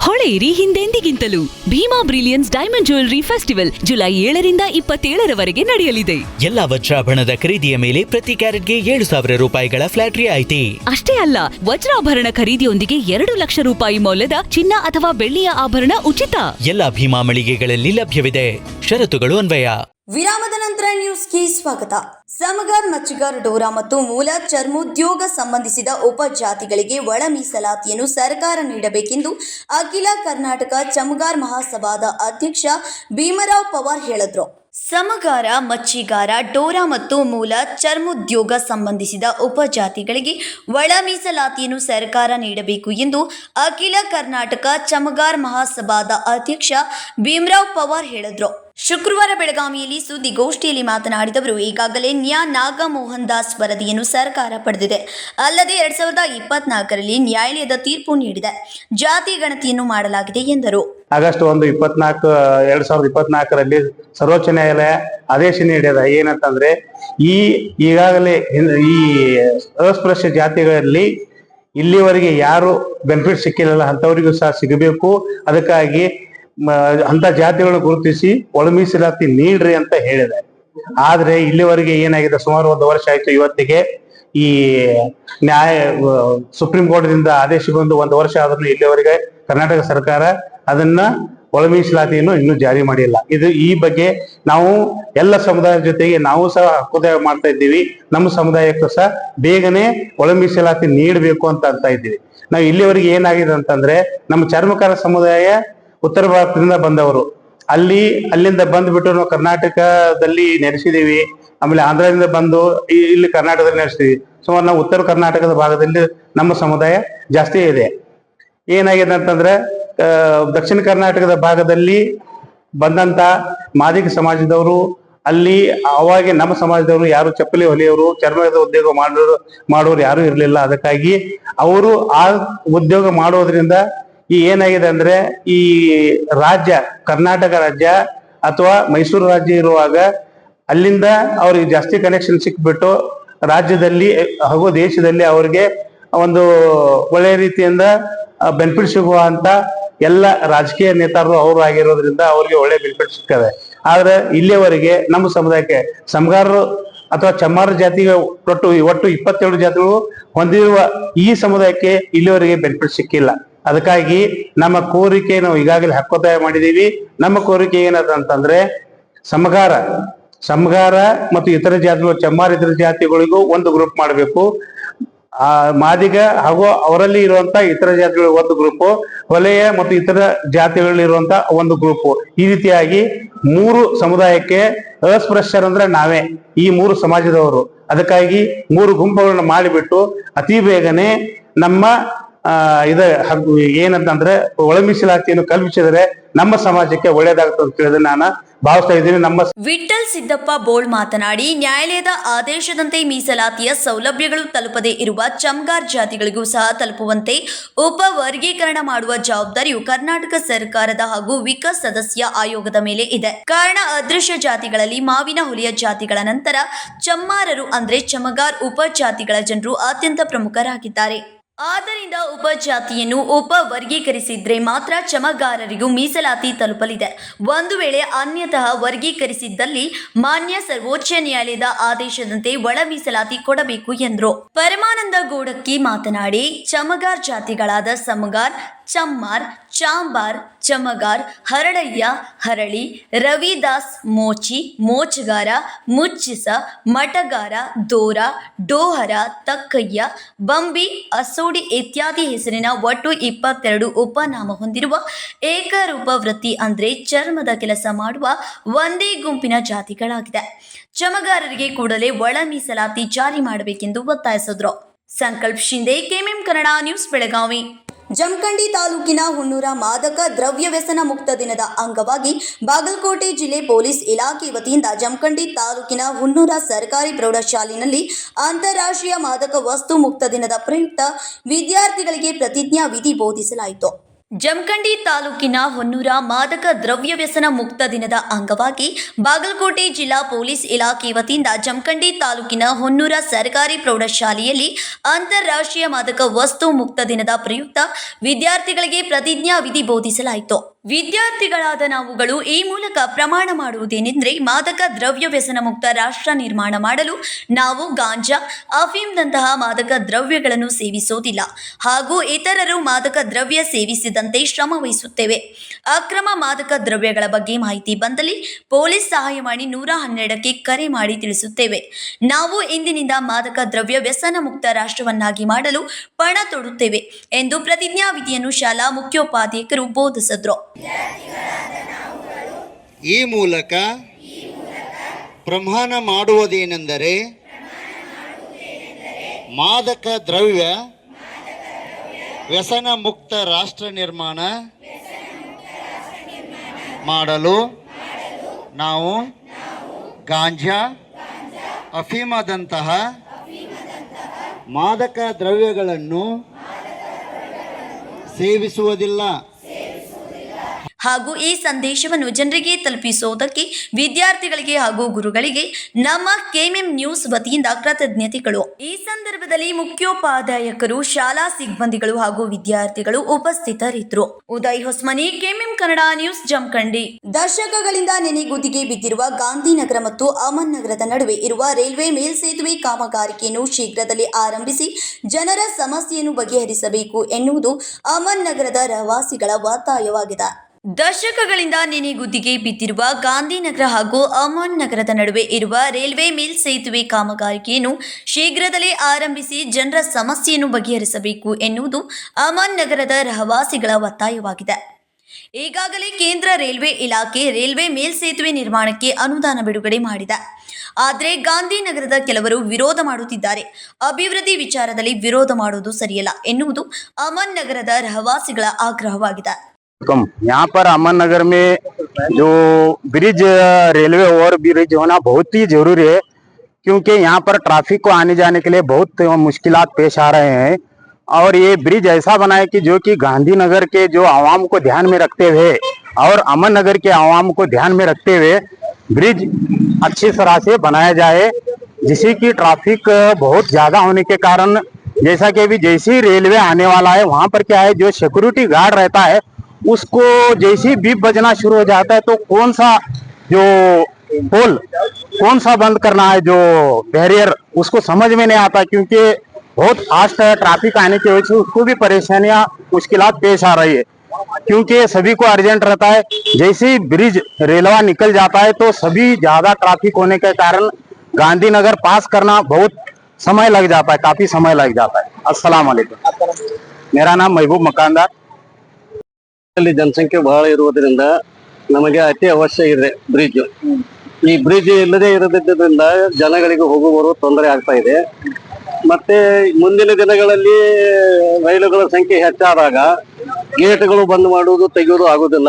ಹೊಳೆಯಿರಿ ಹಿಂದೆಂದಿಗಿಂತಲೂ Bhima brilliance diamond jewellery festival July 7ರಿಂದ 27ರವರೆಗೆ ನಡೆಯಲಿದೆ. ಎಲ್ಲ ವಜ್ರಾಭರಣದ ಖರೀದಿಯ ಮೇಲೆ ಪ್ರತಿ ಕ್ಯಾರೆಟ್ಗೆ 7,000 ರೂಪಾಯಿಗಳ ಫ್ಲಾಟ್ ರಿಯಾಯಿತಿ. ಅಷ್ಟೇ ಅಲ್ಲ, ವಜ್ರಾಭರಣ ಖರೀದಿಯೊಂದಿಗೆ 2 ಲಕ್ಷ ರೂಪಾಯಿ ಮೌಲ್ಯದ ಚಿನ್ನ ಅಥವಾ ಬೆಳ್ಳಿಯ ಆಭರಣ ಉಚಿತ. ಎಲ್ಲ ಭೀಮಾ ಮಳಿಗೆಗಳಲ್ಲಿ ಲಭ್ಯವಿದೆ. ಷರತ್ತುಗಳು ಅನ್ವಯ. ವಿರಾಮದ ನಂತರ ನ್ಯೂಸ್ಗೆ ಸ್ವಾಗತ. ಸಮಗಾರ್, ಮಚ್ಚಿಗಾರ್, ಡೋರಾ ಮತ್ತು ಮೂಲ ಚರ್ಮೋದ್ಯೋಗ ಸಂಬಂಧಿಸಿದ ಉಪಜಾತಿಗಳಿಗೆ ಒಳ ಮೀಸಲಾತಿಯನ್ನು ಸರ್ಕಾರ ನೀಡಬೇಕೆಂದು ಅಖಿಲ ಕರ್ನಾಟಕ ಚಮಗಾರ್ ಮಹಾಸಭಾದ ಅಧ್ಯಕ್ಷ ಭೀಮರಾವ್ ಪವಾರ್ ಹೇಳಿದ್ರು. ಸಮಗಾರ, ಮಚ್ಚಿಗಾರ, ಡೋರಾ ಮತ್ತು ಮೂಲ ಚರ್ಮೋದ್ಯೋಗ ಸಂಬಂಧಿಸಿದ ಉಪಜಾತಿಗಳಿಗೆ ಒಳ ಮೀಸಲಾತಿಯನ್ನು ಸರ್ಕಾರ ನೀಡಬೇಕು ಎಂದು ಅಖಿಲ ಕರ್ನಾಟಕ ಚಮಗಾರ್ ಮಹಾಸಭಾದ ಅಧ್ಯಕ್ಷ ಭೀಮರಾವ್ ಪವಾರ್ ಹೇಳಿದ್ರು. ಶುಕ್ರವಾರ ಬೆಳಗಾವಿಯಲ್ಲಿ ಸುದ್ದಿಗೋಷ್ಠಿಯಲ್ಲಿ ಮಾತನಾಡಿದವರು, ಈಗಾಗಲೇ ನ್ಯಾ ನಾಗಮೋಹನ್ ದಾಸ್ ವರದಿಯನ್ನು ಸರ್ಕಾರ ಪಡೆದಿದೆ. ಅಲ್ಲದೆ 2024ರಲ್ಲಿ ನ್ಯಾಯಾಲಯದ ತೀರ್ಪು ನೀಡಿದೆ. ಜಾತಿ ಗಣತಿಯನ್ನು ಮಾಡಲಾಗಿದೆ ಎಂದರು. ಆಗಸ್ಟ್ 1, 2024ರಲ್ಲಿ ಸರ್ವೋಚ್ಚ ನ್ಯಾಯಾಲಯ ಆದೇಶ ನೀಡಿದ ಏನಂತಂದ್ರೆ, ಈಗಾಗಲೇ ಈ ಅಸ್ಪೃಶ್ಯ ಜಾತಿಗಳಲ್ಲಿ ಇಲ್ಲಿವರೆಗೆ ಯಾರು ಬೆನಿಫಿಟ್ ಸಿಕ್ಕಿಲ್ಲ ಅಂತವರಿಗೂ ಸಹ ಸಿಗಬೇಕು. ಅದಕ್ಕಾಗಿ ಅಂತ ಜಾತಿಗಳು ಗುರುತಿಸಿ ಒಳ ಮೀಸಲಾತಿ ನೀಡ್ರಿ ಅಂತ ಹೇಳಿದೆ. ಆದ್ರೆ ಇಲ್ಲಿವರೆಗೆ ಏನಾಗಿದೆ, ಸುಮಾರು 1 ವರ್ಷ ಆಯ್ತು. ಇವತ್ತಿಗೆ ಈ ಸುಪ್ರೀಂ ಕೋರ್ಟ್ದಿಂದ ಆದೇಶ ಬಂದು 1 ವರ್ಷ ಆದ್ರೂ ಇಲ್ಲಿವರೆಗೆ ಕರ್ನಾಟಕ ಸರ್ಕಾರ ಅದನ್ನ ಒಳ ಮೀಸಲಾತಿಯನ್ನು ಇನ್ನೂ ಜಾರಿ ಮಾಡಿಲ್ಲ. ಈ ಬಗ್ಗೆ ನಾವು ಎಲ್ಲ ಸಮುದಾಯದ ಜೊತೆಗೆ ನಾವು ಸಹ ಹಕ್ಕುದಾಯ ಮಾಡ್ತಾ ಇದ್ದೀವಿ. ನಮ್ಮ ಸಮುದಾಯಕ್ಕೂ ಸಹ ಬೇಗನೆ ಒಳ ಮೀಸಲಾತಿ ನೀಡಬೇಕು ಅಂತ ಇದ್ದೀವಿ. ನಾವು ಇಲ್ಲಿವರೆಗೆ ಏನಾಗಿದೆ ಅಂತಂದ್ರೆ, ನಮ್ಮ ಚರ್ಮಕಾರ ಸಮುದಾಯ ಉತ್ತರ ಭಾರತದಿಂದ ಬಂದವರು, ಅಲ್ಲಿಂದ ಬಂದ್ಬಿಟ್ಟು ನಾವು ಕರ್ನಾಟಕದಲ್ಲಿ ನೆಲೆಸಿದೀವಿ. ಆಮೇಲೆ ಆಂಧ್ರದಿಂದ ಬಂದು ಇಲ್ಲಿ ಕರ್ನಾಟಕದಲ್ಲಿ ನೆಲೆಸಿದೀವಿ. ಸುಮಾರು ನಾವು ಉತ್ತರ ಕರ್ನಾಟಕದ ಭಾಗದಲ್ಲಿ ನಮ್ಮ ಸಮುದಾಯ ಜಾಸ್ತಿ ಇದೆ. ಏನಾಗಿದೆ ಅಂತಂದ್ರೆ, ದಕ್ಷಿಣ ಕರ್ನಾಟಕದ ಭಾಗದಲ್ಲಿ ಬಂದಂತ ಮಾದಿಗ ಸಮಾಜದವರು, ಅಲ್ಲಿ ಅವಾಗ ನಮ್ಮ ಸಮಾಜದವರು ಯಾರು ಚಪ್ಪಲಿ ಹೊಲಿಯವರು, ಚರ್ಮದ ಉದ್ಯೋಗ ಮಾಡೋರು ಯಾರು ಇರಲಿಲ್ಲ. ಅದಕ್ಕಾಗಿ ಅವರು ಆ ಉದ್ಯೋಗ ಮಾಡೋದ್ರಿಂದ ಏನಾಗಿದೆ ಅಂದ್ರೆ, ಈ ರಾಜ್ಯ ಕರ್ನಾಟಕ ರಾಜ್ಯ ಅಥವಾ ಮೈಸೂರು ರಾಜ್ಯ ಇರುವಾಗ ಅಲ್ಲಿಂದ ಅವ್ರಿಗೆ ಜಾಸ್ತಿ ಕನೆಕ್ಷನ್ ಸಿಕ್ಬಿಟ್ಟು ರಾಜ್ಯದಲ್ಲಿ ಹಾಗೂ ದೇಶದಲ್ಲಿ ಅವ್ರಿಗೆ ಒಂದು ಒಳ್ಳೆಯ ರೀತಿಯಿಂದ ಬೆನಿಫಿಟ್ ಸಿಗುವಂತ ಎಲ್ಲ ರಾಜಕೀಯ ನೇತಾರರು ಅವರು ಆಗಿರೋದ್ರಿಂದ ಅವ್ರಿಗೆ ಒಳ್ಳೆ ಬೆನಿಫಿಟ್ ಸಿಗ್ತದೆ. ಆದ್ರೆ ಇಲ್ಲಿಯವರೆಗೆ ನಮ್ಮ ಸಮುದಾಯಕ್ಕೆ ಸಮಗಾರರು ಅಥವಾ ಚಮ್ಮಾರ ಜಾತಿಗೆ ಒಟ್ಟು 27 ಜಾತಿಗಳು ಹೊಂದಿರುವ ಈ ಸಮುದಾಯಕ್ಕೆ ಇಲ್ಲಿವರೆಗೆ ಬೆನಿಫಿಟ್ ಸಿಕ್ಕಿಲ್ಲ. ಅದಕ್ಕಾಗಿ ನಮ್ಮ ಕೋರಿಕೆ ನಾವು ಈಗಾಗಲೇ ಹಕ್ಕೊತ್ತಾಯ ಮಾಡಿದೀವಿ. ನಮ್ಮ ಕೋರಿಕೆ ಏನದ ಅಂತಂದ್ರೆ, ಸಮಗಾರ ಮತ್ತು ಇತರ ಜಾತಿಗಳು, ಚಮ್ಮಾರ ಇತರ ಜಾತಿಗಳಿಗೂ ಒಂದು ಗ್ರೂಪ್ ಮಾಡಬೇಕು. ಮಾದಿಗ ಹಾಗೂ ಅವರಲ್ಲಿ ಇರುವಂತ ಇತರ ಜಾತಿಗಳು ಒಂದು ಗ್ರೂಪು, ಹೊಲೆಯ ಮತ್ತು ಇತರ ಜಾತಿಗಳಿರುವಂತ ಒಂದು ಗ್ರೂಪು. ಈ ರೀತಿಯಾಗಿ 3 ಸಮುದಾಯಕ್ಕೆ ಅಸ್ಪೃಶ್ಯರಂದ್ರೆ ನಾವೇ, ಈ 3 ಸಮಾಜದವರು. ಅದಕ್ಕಾಗಿ 3 ಗುಂಪುಗಳನ್ನ ಮಾಡಿಬಿಟ್ಟು ಅತಿ ಬೇಗನೆ ನಮ್ಮ ಏನಂತಂದ್ರೆ ಒಳ ಮೀಸಲಾತಿಯನ್ನು ಕಲ್ಪಿಸಿದರೆ ನಮ್ಮ ಸಮಾಜಕ್ಕೆ ಒಳ್ಳೇದಾಗುತ್ತೆ ಅಂತ ಹೇಳಿದ್ರೆ ನಾನು ಭಾವಿಸ್ತಾ ಇದ್ದೀನಿ. ವಿಠಲ್ ಸಿದ್ದಪ್ಪ ಬೋಳ್ ಮಾತನಾಡಿ, ನ್ಯಾಯಾಲಯದ ಆದೇಶದಂತೆ ಮೀಸಲಾತಿಯ ಸೌಲಭ್ಯಗಳು ತಲುಪದೇ ಇರುವ ಚಮ್ಗಾರ್ ಜಾತಿಗಳಿಗೂ ಸಹ ತಲುಪುವಂತೆ ಉಪ ವರ್ಗೀಕರಣ ಮಾಡುವ ಜವಾಬ್ದಾರಿಯು ಕರ್ನಾಟಕ ಸರ್ಕಾರದ ಹಾಗೂ ವಿಕಾಸ್ ಸದಸ್ಯ ಆಯೋಗದ ಮೇಲೆ ಇದೆ. ಕಾರಣ, ಅದೃಶ್ಯ ಜಾತಿಗಳಲ್ಲಿ ಮಾವಿನ ಹುಲಿಯ ಜಾತಿಗಳ ನಂತರ ಚಮ್ಮಾರರು ಅಂದ್ರೆ ಚಮಗಾರ್ ಉಪಜಾತಿಗಳ ಜನರು ಅತ್ಯಂತ ಪ್ರಮುಖರಾಗಿದ್ದಾರೆ. ಆದ್ದರಿಂದ ಉಪಜಾತಿಯನ್ನು ಉಪ ವರ್ಗೀಕರಿಸಿದ್ರೆ ಮಾತ್ರ ಚಮಗಾರರಿಗೂ ಮೀಸಲಾತಿ ತಲುಪಲಿದೆ. ಒಂದು ವೇಳೆ ಅನ್ಯತಃ ವರ್ಗೀಕರಿಸಿದ್ದಲ್ಲಿ ಮಾನ್ಯ ಸರ್ವೋಚ್ಚ ನ್ಯಾಯಾಲಯದ ಆದೇಶದಂತೆ ಒಳ ಮೀಸಲಾತಿ ಕೊಡಬೇಕು ಎಂದರು. ಪರಮಾನಂದ ಗೋಡಕ್ಕಿ ಮಾತನಾಡಿ, ಚಮಗಾರ್ ಜಾತಿಗಳಾದ ಸಮಗಾರ್, ಚಮ್ಮಾರ್, ಚಾಂಬಾರ್, ಚಮಗಾರ್, ಹರಳಯ್ಯ, ಹರಳಿ, ರವಿದಾಸ್, ಮೋಚಿ, ಮೋಚಗಾರ, ಮುಚ್ಚಿಸ, ಮಟಗಾರ, ದೋರ, ಡೋಹರ, ತಕ್ಕಯ್ಯ, ಬಂಬಿ, ಅಸೋಡಿ ಇತ್ಯಾದಿ ಹೆಸರಿನ ಒಟ್ಟು 22 ಉಪನಾಮ ಹೊಂದಿರುವ ಏಕರೂಪ ವೃತ್ತಿ ಅಂದ್ರೆ ಚರ್ಮದ ಕೆಲಸ ಮಾಡುವ ಒಂದೇ ಗುಂಪಿನ ಜಾತಿಗಳಾಗಿದೆ. ಚಮಗಾರರಿಗೆ ಕೂಡಲೇ ಒಳ ಮೀಸಲಾತಿ ಜಾರಿ ಮಾಡಬೇಕೆಂದು ಒತ್ತಾಯಿಸಿದ್ರು. ಸಂಕಲ್ಪ ಶಿಂದೆ, ಕೆಎಂಎಂ ಕನ್ನಡ ನ್ಯೂಸ್, ಬೆಳಗಾವಿ. ಜಮಖಂಡಿ ತಾಲೂಕಿನ ಹುನ್ನೂರ ಮಾದಕ ದ್ರವ್ಯ ವ್ಯಸನ ಮುಕ್ತ ದಿನದ ಅಂಗವಾಗಿ ಬಾಗಲಕೋಟೆ ಜಿಲ್ಲೆ ಪೊಲೀಸ್ ಇಲಾಖೆ ವತಿಯಿಂದ ಜಮಖಂಡಿ ತಾಲೂಕಿನ ಹುನ್ನೂರ ಸರ್ಕಾರಿ ಪ್ರೌಢಶಾಲೆಯಲ್ಲಿ ಅಂತಾರಾಷ್ಟ್ರೀಯ ಮಾದಕ ವಸ್ತು ಮುಕ್ತ ದಿನದ ಪ್ರಯುಕ್ತ ವಿದ್ಯಾರ್ಥಿಗಳಿಗೆ ಪ್ರತಿಜ್ಞಾ ವಿಧಿ ಬೋಧಿಸಲಾಯಿತು. ಜಮಖಂಡಿ ತಾಲೂಕಿನ ಹೊನ್ನೂರ ಮಾದಕ ದ್ರವ್ಯ ವ್ಯಸನ ಮುಕ್ತ ದಿನದ ಅಂಗವಾಗಿ ಬಾಗಲಕೋಟೆ ಜಿಲ್ಲಾ ಪೊಲೀಸ್ ಇಲಾಖೆ ವತಿಯಿಂದ ಜಮಖಂಡಿ ತಾಲೂಕಿನ ಹೊನ್ನೂರ ಸರ್ಕಾರಿ ಪ್ರೌಢಶಾಲೆಯಲ್ಲಿ ಅಂತಾರಾಷ್ಟ್ರೀಯ ಮಾದಕ ವಸ್ತು ಮುಕ್ತ ದಿನದ ಪ್ರಯುಕ್ತ ವಿದ್ಯಾರ್ಥಿಗಳಿಗೆ ಪ್ರತಿಜ್ಞಾ ವಿಧಿ ಬೋಧಿಸಲಾಯಿತು. ವಿದ್ಯಾರ್ಥಿಗಳಾದ ನಾವುಗಳು ಈ ಮೂಲಕ ಪ್ರಮಾಣ ಮಾಡುವುದೇನೆಂದರೆ ಮಾದಕ ದ್ರವ್ಯ ವ್ಯಸನ ಮುಕ್ತ ರಾಷ್ಟ್ರ ನಿರ್ಮಾಣ ಮಾಡಲು ನಾವು ಗಾಂಜಾ, ಅಫೀಮ್ದಂತಹ ಮಾದಕ ದ್ರವ್ಯಗಳನ್ನು ಸೇವಿಸೋದಿಲ್ಲ ಹಾಗೂ ಇತರರು ಮಾದಕ ದ್ರವ್ಯ ಸೇವಿಸಿದಂತೆ ಶ್ರಮ ವಹಿಸುತ್ತೇವೆ. ಅಕ್ರಮ ಮಾದಕ ದ್ರವ್ಯಗಳ ಬಗ್ಗೆ ಮಾಹಿತಿ ಬಂದಲ್ಲಿ ಪೊಲೀಸ್ ಸಹಾಯವಾಣಿ 112ಕ್ಕೆ ಕರೆ ಮಾಡಿ ತಿಳಿಸುತ್ತೇವೆ. ನಾವು ಇಂದಿನಿಂದ ಮಾದಕ ದ್ರವ್ಯ ವ್ಯಸನ ಮುಕ್ತ ರಾಷ್ಟ್ರವನ್ನಾಗಿ ಮಾಡಲು ಪಣ ತೊಡುತ್ತೇವೆ ಎಂದು ಪ್ರತಿಜ್ಞಾ ವಿಧಿಯನ್ನು ಶಾಲಾ ಮುಖ್ಯೋಪಾಧ್ಯಾಯಕರು ಬೋಧಿಸಿದರು. ಈ ಮೂಲಕ ಪ್ರಮಾಣ ಮಾಡುವುದೇನೆಂದರೆ ಮಾದಕ ದ್ರವ್ಯ ವ್ಯಸನ ಮುಕ್ತ ರಾಷ್ಟ್ರ ನಿರ್ಮಾಣ ಮಾಡಲು ನಾವು ಗಾಂಜಾ, ಅಫೀಮದಂತಹ ಮಾದಕ ದ್ರವ್ಯಗಳನ್ನು ಸೇವಿಸುವುದಿಲ್ಲ ಹಾಗೂ ಈ ಸಂದೇಶವನ್ನು ಜನರಿಗೆ ತಲುಪಿಸುವುದಕ್ಕೆ ವಿದ್ಯಾರ್ಥಿಗಳಿಗೆ ಹಾಗೂ ಗುರುಗಳಿಗೆ ನಮ್ಮ ಕೆಎಂಎಂ ನ್ಯೂಸ್ ವತಿಯಿಂದ ಕೃತಜ್ಞತೆಗಳು. ಈ ಸಂದರ್ಭದಲ್ಲಿ ಮುಖ್ಯೋಪಾಧ್ಯಾಯಕರು, ಶಾಲಾ ಸಿಬ್ಬಂದಿಗಳು ಹಾಗೂ ವಿದ್ಯಾರ್ಥಿಗಳು ಉಪಸ್ಥಿತರಿದ್ದರು. Uday Hosmani, KMM Kannada news, Jamkhandi. ದಶಕಗಳಿಂದ ನೆನೆಗುದಿಗೆ ಬಿದ್ದಿರುವ ಗಾಂಧಿನಗರ ಮತ್ತು ಅಮನ್ ನಗರದ ನಡುವೆ ಇರುವ ರೈಲ್ವೆ ಮೇಲ್ಸೇತುವೆ ಕಾಮಗಾರಿಕೆಯನ್ನು ಶೀಘ್ರದಲ್ಲಿ ಆರಂಭಿಸಿ ಜನರ ಸಮಸ್ಯೆಯನ್ನು ಬಗೆಹರಿಸಬೇಕು ಎನ್ನುವುದು ಅಮನ್ ನಗರದ ರಹವಾಸಿಗಳ ಒತ್ತಾಯವಾಗಿದೆ. ದಶಕಗಳಿಂದ ನೆನೆಗುದಿಗೆ ಬಿದ್ದಿರುವ ಗಾಂಧಿನಗರ ಹಾಗೂ ಅಮನ್ ನಗರದ ನಡುವೆ ಇರುವ ರೈಲ್ವೆ ಮೇಲ್ಸೇತುವೆ ಕಾಮಗಾರಿಕೆಯನ್ನು ಶೀಘ್ರದಲ್ಲೇ ಆರಂಭಿಸಿ ಜನರ ಸಮಸ್ಯೆಯನ್ನು ಬಗೆಹರಿಸಬೇಕು ಎನ್ನುವುದು ಅಮನ್ ನಗರದ ರಹವಾಸಿಗಳ ಒತ್ತಾಯವಾಗಿದೆ. ಈಗಾಗಲೇ ಕೇಂದ್ರ ರೈಲ್ವೆ ಇಲಾಖೆ ರೈಲ್ವೆ ಮೇಲ್ಸೇತುವೆ ನಿರ್ಮಾಣಕ್ಕೆ ಅನುದಾನ ಬಿಡುಗಡೆ ಮಾಡಿದೆ. ಆದರೆ ಗಾಂಧಿನಗರದ ಕೆಲವರು ವಿರೋಧ ಮಾಡುತ್ತಿದ್ದಾರೆ. ಅಭಿವೃದ್ಧಿ ವಿಚಾರದಲ್ಲಿ ವಿರೋಧ ಮಾಡುವುದು ಸರಿಯಲ್ಲ ಎನ್ನುವುದು ಅಮನ್ ನಗರದ ರಹವಾಸಿಗಳ ಆಗ್ರಹವಾಗಿದೆ. यहाँ पर अमन नगर में जो ब्रिज, रेलवे ओवर ब्रिज होना बहुत ही जरूरी है, क्योंकि यहाँ पर ट्रैफिक को आने जाने के लिए बहुत मुश्किलात पेश आ रहे हैं. और ये ब्रिज ऐसा बना है कि जो कि गांधीनगर के जो आवाम को ध्यान में रखते हुए और अमन नगर के आवाम को ध्यान में रखते हुए ब्रिज अच्छी तरह से बनाया जाए, जिससे कि ट्रैफिक बहुत ज्यादा होने के कारण, जैसा कि अभी जैसे ही रेलवे आने वाला है वहां पर क्या है, जो सिक्योरिटी गार्ड रहता है उसको जैसे बीप बजना शुरू हो जाता है तो कौन सा जो पोल कौन सा बंद करना है, जो बैरियर, उसको समझ में नहीं आता, क्योंकि बहुत फास्ट ट्रैफिक आने की वजह से उसको भी परेशानियां मुश्किलात पेश आ रही है. क्योंकि सभी को अर्जेंट रहता है, जैसे ही ब्रिज रेलवा निकल जाता है तो सभी ज्यादा ट्रैफिक होने के कारण गांधीनगर पास करना बहुत समय लग जाता है, काफी समय लग जाता है. अस्सलाम वालेकुम. मेरा नाम महबूब मकानदार. ಜನಸಂಖ್ಯೆ ಬಹಳ ಇರುವುದರಿಂದ ನಮಗೆ ಅತಿ ಅವಶ್ಯ ಇದೆ ಬ್ರಿಡ್ಜ್. ಈ ಬ್ರಿಡ್ಜ್ ಇಲ್ಲದೆ ಇರೋದ್ರಿಂದ ಜನಗಳಿಗೆ ಹೋಗು ಬರುವ ತೊಂದರೆ ಆಗ್ತಾ ಇದೆ. ಮತ್ತೆ ಮುಂದಿನ ದಿನಗಳಲ್ಲಿ ರೈಲುಗಳ ಸಂಖ್ಯೆ ಹೆಚ್ಚಾದಾಗ ಗೇಟ್ಗಳು ಬಂದ್ ಮಾಡುವುದು ತೆಗೆಯುವುದು ಆಗುದಿಲ್ಲ.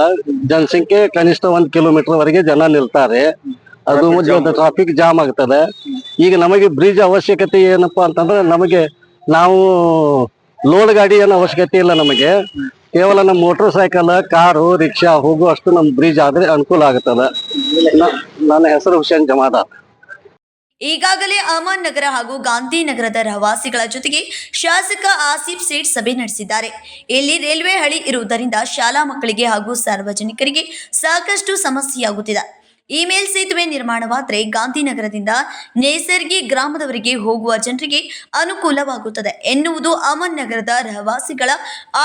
ಜನಸಂಖ್ಯೆ ಕನಿಷ್ಠ 1 ಕಿಲೋಮೀಟರ್ ವರೆಗೆ ಜನ ನಿಲ್ತಾರೆ, ಅದು ಟ್ರಾಫಿಕ್ ಜಾಮ್ ಆಗ್ತದೆ. ಈಗ ನಮಗೆ ಬ್ರಿಡ್ಜ್ ಅವಶ್ಯಕತೆ ಏನಪ್ಪಾ ಅಂತಂದ್ರೆ, ನಮಗೆ ನಾವು ಲೋಡ್ ಗಾಡಿ ಏನು ಅವಶ್ಯಕತೆ ಇಲ್ಲ, ನಮಗೆ ಕೇವಲ ನಮ್ಮ ಮೋಟರ್ ಸೈಕಲ್, ಕಾರು, ರಿಕ್ಷಾ ಹೋಗುವಷ್ಟು ನಮ್ಮ ಬ್ರಿಡ್ಜ್ ಆದ್ರೆ ಅನುಕೂಲ ಆಗುತ್ತದೆ. ನನ್ನ ಹೆಸರು ಹುಸೇನ್ ಜಮಾದಾರ್. ಈಗಾಗಲೇ ಅಮನ್ ನಗರ ಹಾಗೂ ಗಾಂಧಿನಗರದ ರಹವಾಸಿಗಳ ಜೊತೆಗೆ ಶಾಸಕ ಆಸಿಫ್ ಸೇಠ್ ಸಭೆ ನಡೆಸಿದ್ದಾರೆ. ಇಲ್ಲಿ ರೈಲ್ವೆ ಹಳಿ ಇರುವುದರಿಂದ ಶಾಲಾ ಮಕ್ಕಳಿಗೆ ಹಾಗೂ ಸಾರ್ವಜನಿಕರಿಗೆ ಸಾಕಷ್ಟು ಸಮಸ್ಯೆಯಾಗುತ್ತಿದೆ. ಈ ಮೇಲ್ಸೇತುವೆ ನಿರ್ಮಾಣವಾದರೆ ಗಾಂಧಿನಗರದಿಂದ ನೇಸರ್ಗಿ ಗ್ರಾಮದವರೆಗೆ ಹೋಗುವ ಜನರಿಗೆ ಅನುಕೂಲವಾಗುತ್ತದೆ ಎನ್ನುವುದು ಅಮನ್ ನಗರದ ರಹವಾಸಿಗಳ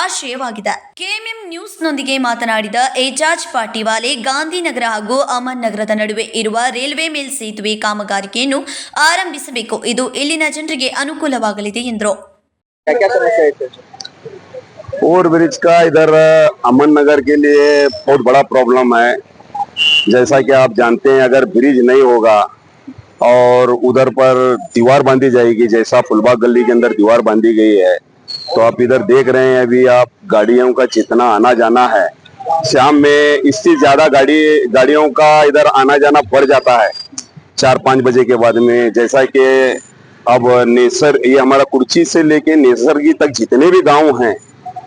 ಆಶಯವಾಗಿದೆ. ಕೆಎಂಎಂ ನ್ಯೂಸ್ನೊಂದಿಗೆ ಮಾತನಾಡಿದ ಏಜಾಜ್ ಪಾಟಿವಾಲೆ, ಗಾಂಧಿನಗರ ಹಾಗೂ ಅಮನ್ ನಗರದ ನಡುವೆ ಇರುವ ರೈಲ್ವೆ ಮೇಲ್ಸೇತುವೆ ಕಾಮಗಾರಿಕೆಯನ್ನು ಆರಂಭಿಸಬೇಕು, ಇದು ಇಲ್ಲಿನ ಜನರಿಗೆ ಅನುಕೂಲವಾಗಲಿದೆ ಎಂದರು. ओवर ब्रिज का इधर अमन नगर के लिए बहुत बड़ा प्रॉब्लम है. जैसा कि आप जानते हैं, अगर ब्रिज नहीं होगा और उधर पर दीवार बांधी जाएगी, जैसा फुलबाग गली के अंदर दीवार बांधी गई है, तो आप इधर देख रहे हैं अभी आप गाड़ियों का जितना आना जाना है, शाम में इससे ज्यादा गाड़ियों का इधर आना जाना बढ़ जाता है 4-5 बजे के बाद में। जैसा कि अब ये हमारा कुर्ची से लेके नेसरगी तक जितने भी गांव हैं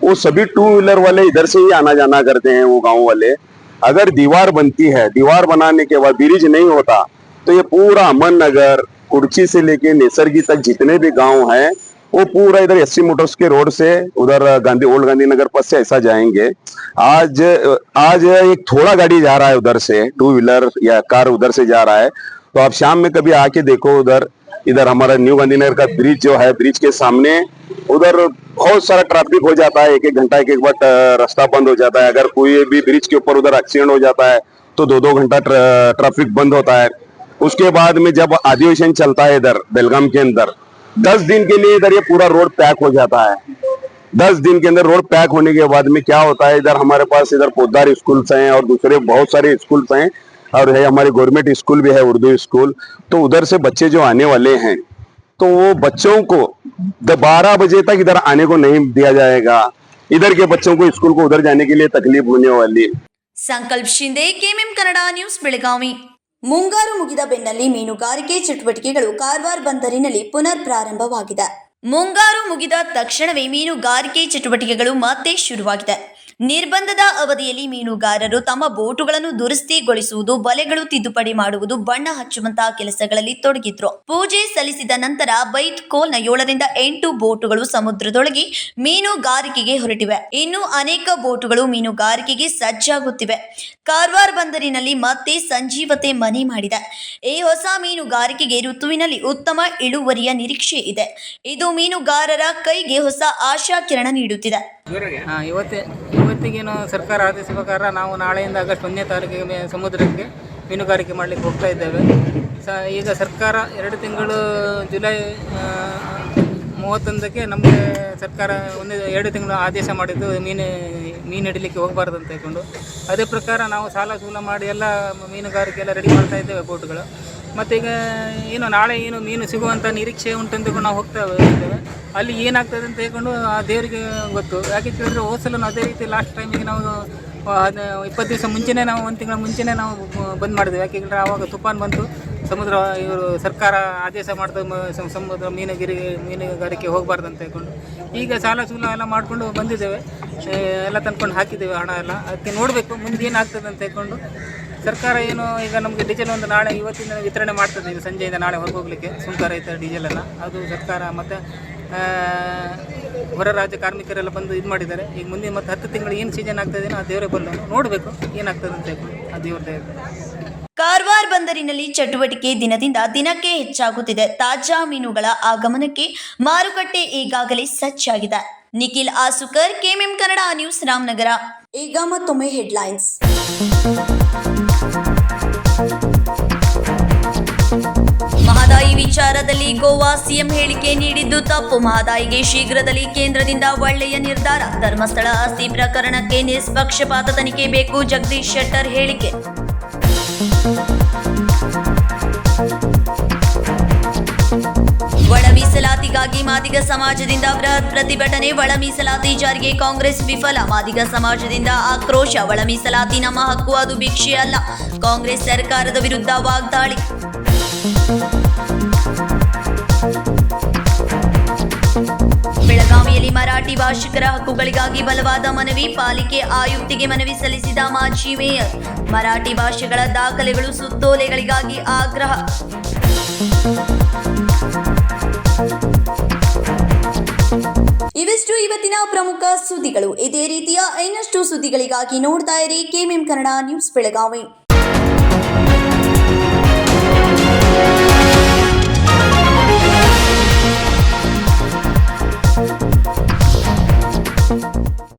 वो सभी 2 व्हीलर वाले इधर से ही आना जाना करते हैं। वो गांव वाले अगर दीवार बनती है, दीवार बनाने के बाद ब्रिज नहीं होता तो ये पूरा अमन नगर कुर्ची से लेके नेसरगी तक जितने भी गांव हैं वो पूरा इधर एससी मोटर्स के रोड से उधर ओल्ड गांधीनगर पास से ऐसा जाएंगे। आज एक थोड़ा गाड़ी जा रहा है उधर से, 2 व्हीलर या कार उधर से जा रहा है। तो आप शाम में कभी आके देखो इधर हमारा न्यू गांधीनगर का ब्रिज जो है, ब्रिज के सामने उधर बहुत सारा ट्रैफिक हो जाता है। 1-1 घंटा एक बार रास्ता बंद हो जाता है। अगर कोई भी ब्रिज के ऊपर उधर एक्सीडेंट हो जाता है तो 2-2 घंटा ट्रैफिक बंद होता है। उसके बाद में जब अधिवेशन चलता है इधर बेलगाम के अंदर 10 दिन के लिए इधर ये पूरा रोड पैक हो जाता है। 10 दिन के अंदर रोड पैक होने के बाद में क्या होता है, इधर हमारे पास इधर पोद्दार स्कूल्स हैं और दूसरे बहुत सारे स्कूल्स हैं और है हमारी गवर्नमेंट स्कूल भी है, उर्दू स्कूल। तो उधर से बच्चे जो आने वाले हैं तो वो बच्चों को 12 बजे तक इधर आने को नहीं दिया जाएगा। इधर के बच्चों को स्कूल को उधर जाने के लिए तकलीफ होने वाली। ಸಂಕಲ್ಪ ಶಿಂದೆ ಕೆಎಂಎಂ ಕನ್ನಡ ನ್ಯೂಸ್ ಬೆಳಗಾವಿ. ಮುಂಗಾರು ಮುಗಿದ ಬೆನ್ನಲ್ಲೇ ಮೀನುಗಾರಿಕೆ ಚಟುವಟಿಕೆಗಳು ಕಾರವಾರ ಬಂದರಿನಲ್ಲಿ ಪುನರ್ ಪ್ರಾರಂಭವಾಗಿದೆ. ಮುಂಗಾರು ಮುಗಿದ ತಕ್ಷಣವೇ ಮೀನುಗಾರಿಕೆ ಚಟುವಟಿಕೆಗಳು ಮತ್ತೆ ಶುರುವಾಗಿದೆ. ನಿರ್ಬಂಧದ ಅವಧಿಯಲ್ಲಿ ಮೀನುಗಾರರು ತಮ್ಮ ಬೋಟುಗಳನ್ನು ದುರಸ್ತಿಗೊಳಿಸುವುದು, ಬಲೆಗಳು ತಿದ್ದುಪಡಿ ಮಾಡುವುದು, ಬಣ್ಣ ಹಚ್ಚುವಂತಹ ಕೆಲಸಗಳಲ್ಲಿ ತೊಡಗಿದ್ರು. ಪೂಜೆ ಸಲ್ಲಿಸಿದ ನಂತರ ಬೈತ್ ಕೋಲ್ನ 7ರಿಂದ 8 ಬೋಟುಗಳು ಸಮುದ್ರದೊಳಗೆ ಮೀನುಗಾರಿಕೆಗೆ ಹೊರಟಿವೆ. ಇನ್ನು ಅನೇಕ ಬೋಟುಗಳು ಮೀನುಗಾರಿಕೆಗೆ ಸಜ್ಜಾಗುತ್ತಿವೆ. ಕಾರವಾರ ಬಂದರಿನಲ್ಲಿ ಮತ್ತೆ ಸಂಜೀವತೆ ಮನೆ ಮಾಡಿದೆ. ಈ ಹೊಸ ಮೀನುಗಾರಿಕೆಗೆ ಋತುವಿನಲ್ಲಿ ಉತ್ತಮ ಇಳುವರಿಯ ನಿರೀಕ್ಷೆ ಇದೆ. ಇದು ಮೀನುಗಾರರ ಕೈಗೆ ಹೊಸ ಆಶಾ ಕಿರಣ ನೀಡುತ್ತಿದೆ. ಇವತ್ತಿಗೇನು ಸರ್ಕಾರ ಆದೇಶದ ಪ್ರಕಾರ ನಾವು ನಾಳೆಯಿಂದ ಆಗಸ್ಟ್ 1ನೇ ತಾರೀಕಿಗೆ ಸಮುದ್ರಕ್ಕೆ ಮೀನುಗಾರಿಕೆ ಮಾಡಲಿಕ್ಕೆ ಹೋಗ್ತಾ ಇದ್ದೇವೆ. ಈಗ ಸರ್ಕಾರ 2 ತಿಂಗಳು ಜುಲೈ 31ಕ್ಕೆ ನಮಗೆ ಸರ್ಕಾರ 2 ತಿಂಗಳು ಆದೇಶ ಮಾಡಿದ್ದು ಮೀನು ಹಿಡಲಿಕ್ಕೆ ಹೋಗಬಾರ್ದು ಅಂತ ಹೇಳ್ಕೊಂಡು, ಅದೇ ಪ್ರಕಾರ ನಾವು ಸಾಲ ಸೂಲ ಮಾಡಿ ಎಲ್ಲ ಮೀನುಗಾರಿಕೆ ಎಲ್ಲ ರೆಡಿ ಮಾಡ್ತಾ ಇದ್ದೇವೆ ಬೋಟ್ಗಳು. ಮತ್ತು ಈಗ ನಾಳೆ ಮೀನು ಸಿಗುವಂಥ ನಿರೀಕ್ಷೆ ಉಂಟಂತಕೊಂಡು ನಾವು ಹೋಗ್ತಾ ಇದ್ದೇವೆ. ಅಲ್ಲಿ ಏನಾಗ್ತದೆ ಅಂತ ಹೇಳ್ಕೊಂಡು ಆ ದೇವರಿಗೆ ಗೊತ್ತು. ಯಾಕೆ ಕೇಳಿದ್ರೆ ಹೋಸಲು ಅದೇ ರೀತಿ ಲಾಸ್ಟ್ ಟೈಮಿಗೆ ನಾವು 20 ದಿವಸ ಮುಂಚೆನೇ ನಾವು 1 ತಿಂಗಳ ಮುಂಚೆನೇ ನಾವು ಬಂದ್ ಮಾಡಿದ್ದೇವೆ. ಯಾಕೆ ಕೇಳಿದ್ರೆ ಆವಾಗ ತುಫಾನ್ ಬಂತು, ಸಮುದ್ರ ಇವರು ಸರ್ಕಾರ ಆದೇಶ ಮಾಡ್ತಾ ಸಮುದ್ರ ಮೀನುಗಾರಿಕೆ ಹೋಗಬಾರ್ದು ಅಂತ ಹೇಳ್ಕೊಂಡು ಈಗ ಸಾಲ ಸೂಲ ಎಲ್ಲ ಮಾಡಿಕೊಂಡು ಬಂದಿದ್ದೇವೆ. ಎಲ್ಲ ತಂದ್ಕೊಂಡು ಹಾಕಿದ್ದೇವೆ ಹಣ ಎಲ್ಲ. ಅದಕ್ಕೆ ನೋಡಬೇಕು ಮುಂದೆ ಏನಾಗ್ತದೆ ಅಂತ ಹೇಳ್ಕೊಂಡು. ಸರ್ಕಾರ ಈಗ ನಮಗೆ ಡೀಸೆಲ್ ಒಂದು ನಾಳೆ ಇವತ್ತಿಂದ ವಿತರಣೆ ಮಾಡ್ತದೆ. ಈಗ ಸಂಜೆಯಿಂದ ನಾಳೆ ಹೊರಗೆ ಹೋಗಲಿಕ್ಕೆ ಸುಂಕ ರಹಿತ ಡೀಸೆಲನ್ನು ಅದು ಸರ್ಕಾರ ಮತ್ತು ಹೊರ ರಾಜ್ಯ ಕಾರ್ಮಿಕರೆಲ್ಲ ಬಂದು ಇದು ಮಾಡಿದ್ದಾರೆ. ಈಗ ಮುಂದೆ ಮತ್ತೆ 10 ತಿಂಗಳು ಏನು ಸೀಸನ್ ಆಗ್ತದೆ ಆ ದೇವರೇ ಬಂದು ನೋಡಬೇಕು ಏನಾಗ್ತದೆ ಅಂತ ಹೇಳ್ಕೊಂಡು ಆ ದೇವ್ರದೇ. ಕಾರವಾರ ಬಂದರಿನಲ್ಲಿ ಚಟುವಟಿಕೆ ದಿನದಿಂದ ದಿನಕ್ಕೆ ಹೆಚ್ಚಾಗುತ್ತಿದೆ. ತಾಜಾ ಮೀನುಗಳ ಆಗಮನಕ್ಕೆ ಮಾರುಕಟ್ಟೆ ಈಗಾಗಲೇ ಸಜ್ಜಾಗಿದೆ. Nikhil Asukar, KMM Kannada news, Ramanagara. ಈಗ ಮತ್ತೊಮ್ಮೆ ಹೆಡ್ಲೈನ್ಸ್. ಮಹದಾಯಿ ವಿಚಾರದಲ್ಲಿ ಗೋವಾ ಸಿಎಂ ಹೇಳಿಕೆ ನೀಡಿದ್ದು ತಪ್ಪು. ಮಹದಾಯಿಗೆ ಶೀಘ್ರದಲ್ಲಿ ಕೇಂದ್ರದಿಂದ ಒಳ್ಳೆಯ ನಿರ್ಧಾರ. ಧರ್ಮಸ್ಥಳ ಆಸ್ತಿ ಪ್ರಕರಣಕ್ಕೆ ನಿಷ್ಪಕ್ಷಪಾತ ತನಿಖೆ ಬೇಕು. ಜಗದೀಶ್ ಶೆಟ್ಟರ್ ಹೇಳಿಕೆ. ಒಳ ಮೀಸಲಾತಿಗಾಗಿ ಮಾದಿಗ ಸಮಾಜದಿಂದ ಬೃಹತ್ ಪ್ರತಿಭಟನೆ. ಒಳ ಮೀಸಲಾತಿ ಜಾರಿಗೆ ಕಾಂಗ್ರೆಸ್ ವಿಫಲ. ಮಾದಿಗ ಸಮಾಜದಿಂದ ಆಕ್ರೋಶ. ಒಳ ಮೀಸಲಾತಿ ನಮ್ಮ ಹಕ್ಕು, ಅದು ಭಿಕ್ಷೆ ಅಲ್ಲ. ಕಾಂಗ್ರೆಸ್ ಸರ್ಕಾರದ ವಿರುದ್ಧ ವಾಗ್ದಾಳಿ. ಬೆಳಗಾವಿಯಲ್ಲಿ ಮರಾಠಿ ಭಾಷಿಕರ ಹಕ್ಕುಗಳಿಗಾಗಿ ಬಲವಾದ ಮನವಿ. ಪಾಲಿಕೆ ಆಯುಕ್ತಿಗೆ ಮನವಿ ಸಲ್ಲಿಸಿದ ಮಾಜಿ ಮೇಯರ್. ಮರಾಠಿ ಭಾಷೆಗಳ ದಾಖಲೆಗಳು, ಸುತ್ತೋಲೆಗಳಿಗಾಗಿ ಆಗ್ರಹ. ಇವಿಷ್ಟು ಇವತ್ತಿನ ಪ್ರಮುಖ ಸುದ್ದಿಗಳು. ಇದೇ ರೀತಿಯ ಇನ್ನಷ್ಟು ಸುದ್ದಿಗಳಿಗಾಗಿ ನೋಡ್ತಾ ಇರಿ ಕೆಎಂಎಂ ಕನ್ನಡ ನ್ಯೂಸ್ ಬೆಳಗಾವಿ.